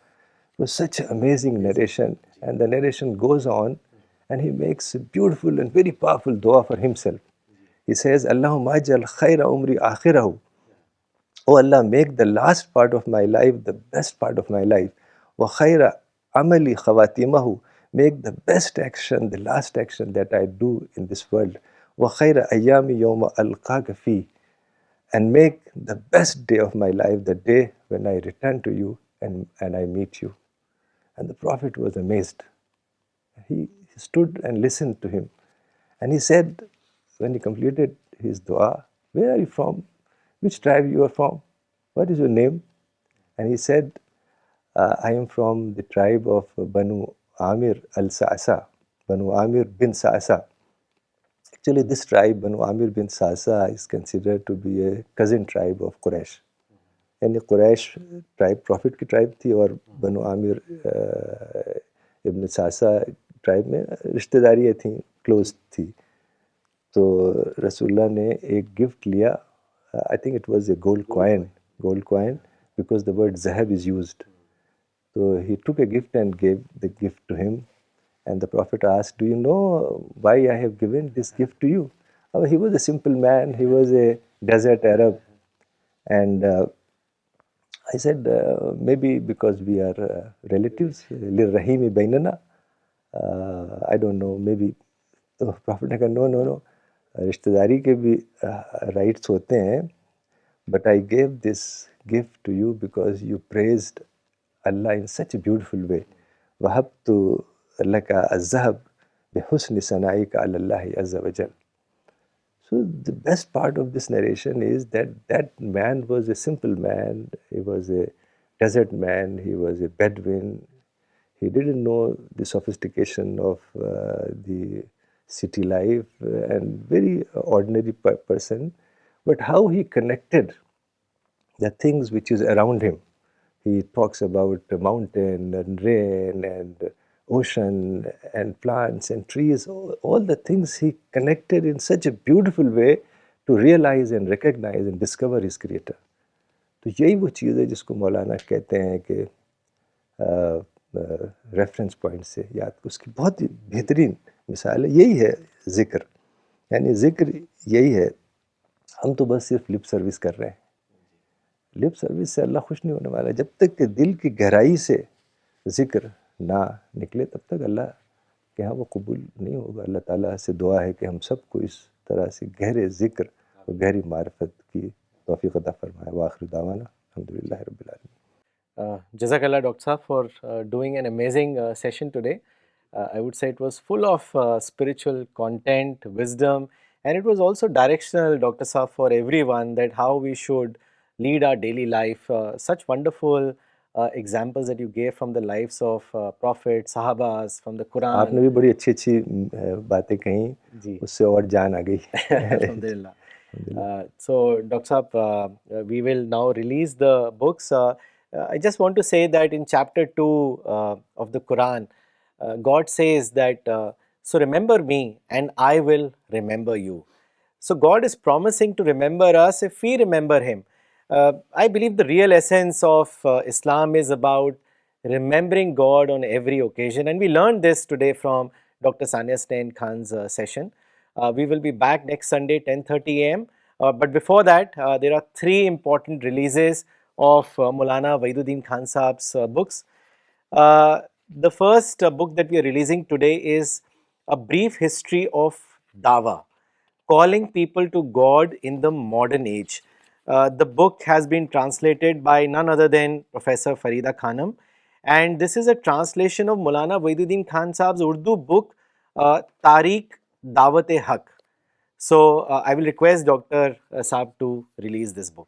Speaker 2: It was such an amazing narration, and the narration goes on, and he makes a beautiful and very powerful dua for himself. He says, Allahumma ajal khayra umri akhirahu, Oh Allah, make the last part of my life the best part of my life. Wa khayra amali khawatimahu, make the best action, the last action that I do in this world. Wa khayra ayyami yawma alqaka fi, and make the best day of my life the day when I return to you and I meet you. And the Prophet was amazed. He stood and listened to him. And he said, when he completed his dua, where are you from? Which tribe you are from? What is your name? And he said, I am from the tribe of Banu Amir al-Sa'sa, Banu Amir bin Sa'sa. Actually, this tribe, Banu Amir bin Sa'sa, is considered to be a cousin tribe of Quraysh. یعنی قریش ٹرائب پروفٹ کی ٹرائب تھی، اور بنو عامر ابن ساسا ٹرائب میں رشتہ داریاں تھیں، کلوز تھی. تو رسول اللہ نے ایک گفٹ لیا، I think it was a gold coin because the word ذہب از یوزڈ. تو he took a gift and gave the gift to him. And the Prophet asked, do you know why I have given this gift to you? He was a simple man. He was a desert Arab. And I said, maybe because we are relatives. لِلرَّحِيمِ بَيْنَنَا. I don't know, maybe. تو Prophet نے کہا, no. رشتہ داری کے بھی رائٹس ہوتے ہیں. but I gave this gift to you because you praised Allah in such a beautiful way. وَهَبْتُ لَكَ الذَّهَبْ بِحُسْنِ ثَنَائِكَ عَلَى اللَّهِ عَزَّ وَجَلَّ. So the best part of this narration is that that man was a simple man. He was a desert man. He was a Bedouin. He didn't know the sophistication of the city life, and very ordinary person. But how he connected the things which is around him. He talks about the mountain and rain and ocean and plants and trees, all the things he connected in such a beautiful way to realize and recognize and discover his creator. تو یہی وہ چیز ہے جس کو مولانا کہتے ہیں کہ ریفرنس پوائنٹ سے یاد، اس کی بہت ہی بہترین مثال ہے. یہی ہے ذکر، یعنی ذکر یہی ہے. ہم تو بس صرف لپ سروس کر رہے ہیں. لپ سروس سے اللہ خوش نہیں ہونے والا. جب تک کہ دل کی گہرائی سے ذکر نہ نکلے تب تک اللہ کے ہاں وہ قبول نہیں ہوگا. اللہ تعالیٰ سے دعا ہے کہ ہم سب کو اس طرح سے گہرے ذکر اور گہری معرفت کی توفیق عطا فرمائے. وآخر دعوانا الحمدللہ رب العالمین.
Speaker 1: Jazakallah, Dr. Saab, for doing an amazing session today. I would say it was full of spiritual content, wisdom, and it was also directional, Dr. Saab, for everyone, that how we should lead our daily life. Such wonderful examples that you gave from the lives of Prophet, Sahabas, from the Quran.
Speaker 2: آپ نے بھی بڑی اچھی اچھی باتیں کہیں،
Speaker 1: جی
Speaker 2: اس سے اور جان آ گئی.
Speaker 1: Alhamdulillah. So, Dr. Saab, we will now release the books. I just want to say that in chapter 2 of the Quran, God says that, so remember me and I will remember you. So God is promising to remember us if we remember Him. I believe the real essence of Islam is about remembering God on every occasion, and we learned this today from Dr. Sania Snehan Khan's session. We will be back next Sunday, 10:30 a.m. But before that, there are 3 important releases of Maulana Waiduddin Khan Sahab's books. The first book that we are releasing today is A Brief History of Dawa, Calling People to God in the Modern Age. The book has been translated by none other than Professor Farida Khanum, and this is a translation of Maulana Waiduddin Khan Sahab's Urdu book, Tariq Dawat-e-Haq. So I will request Dr. Saab to release this book.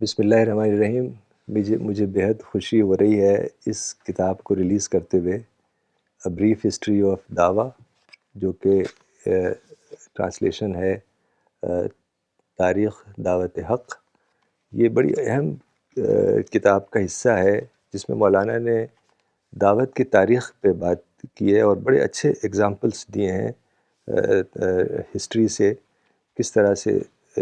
Speaker 2: بسم اللہ الرحمن الرحیم. مجھے بہت خوشی ہو رہی ہے اس کتاب کو ریلیز کرتے ہوئے، اے بریف ہسٹری آف دعویٰ، جو کہ ٹرانسلیشن ہے تاریخ دعوت حق. یہ بڑی اہم کتاب کا حصہ ہے جس میں مولانا نے دعوت کی تاریخ پہ بات کی ہے اور بڑے اچھے اگزامپلس دیے ہیں ہسٹری سے، کس طرح سے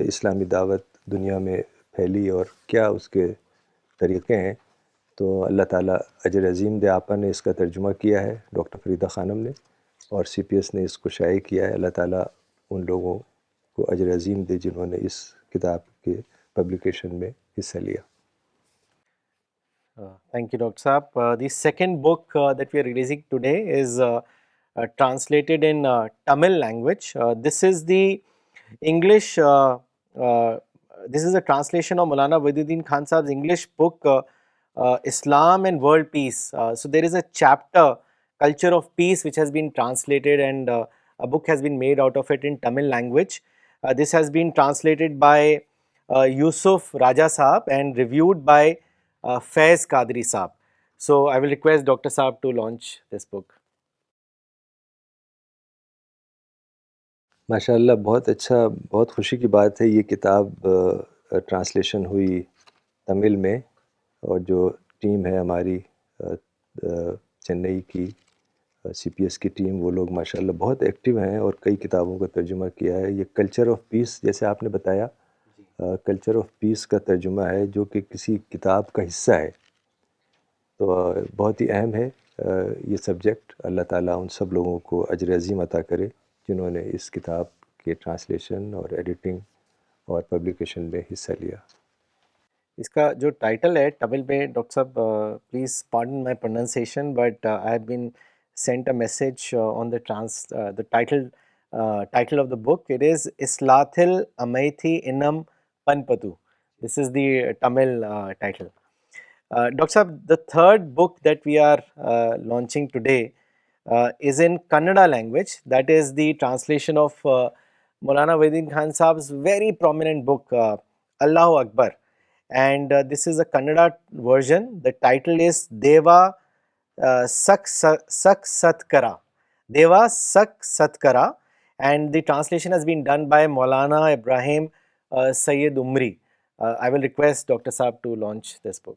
Speaker 2: اسلامی دعوت دنیا میں پھیلی اور کیا اس کے طریقے ہیں. تو اللہ تعالیٰ اجر عظیم دے. آپا نے اس کا ترجمہ کیا ہے، ڈاکٹر فریدہ خانم نے، اور سی پی ایس نے اس کو شائع کیا ہے. اللہ تعالیٰ ان لوگوں کو اجر عظیم دے جنہوں نے اس کتاب کے پبلیکیشن میں حصہ لیا.
Speaker 1: Thank you, Dr. Saab. The second book that we are releasing today is translated in Tamil language. This is the English, this is a translation of Maulana Waiduddin Khan Sahab's English book, Islam and World Peace. So there is a chapter, Culture of Peace, which has been translated, and a book has been made out of it in Tamil language. This has been translated by Yusuf Raja Saab and reviewed by Faiz Qadri Saab. So I will request Dr. Saab to launch this book.
Speaker 2: ماشاء اللہ، بہت اچھا، بہت خوشی کی بات ہے. یہ کتاب ٹرانسلیشن ہوئی تمل میں، اور جو ٹیم ہے ہماری چنئی کی سی پی ایس کی ٹیم، وہ لوگ ماشاء اللہ بہت ایکٹیو ہیں اور کئی کتابوں کا ترجمہ کیا ہے. یہ کلچر آف پیس، جیسے آپ نے بتایا، کلچر آف پیس کا ترجمہ ہے جو کہ کسی کتاب کا حصہ ہے. تو بہت ہی اہم ہے یہ سبجیکٹ. اللہ تعالیٰ ان سب لوگوں کو اجر عظیم عطا کرے جنہوں نے اس کتاب کے ٹرانسلیشن اور ایڈیٹنگ اور پبلیکیشن میں حصہ لیا.
Speaker 1: اس کا جو ٹائٹل ہے تمل میں، ڈاکٹر صاحب please pardon my pronunciation, but I have been sent a message on the title title of the book. It is Islathil Amaithi Inam Panpatu. This is the Tamil title. Dr. Saab, the third book that we are launching today is in Kannada language. That is the translation of Maulana Wahidin Khan Saab's very prominent book, Allahu Akbar. And this is a Kannada version. The title is Deva Sak Satkara. Deva Sak Satkara. And the translation has been done by Maulana Ibrahim Sayyid Umri. I will request Dr. Saab to launch this book.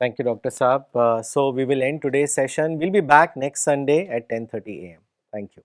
Speaker 1: Thank you, Dr. Saab. So we will end today's session. We'll be back next Sunday at 10:30 a.m. Thank you.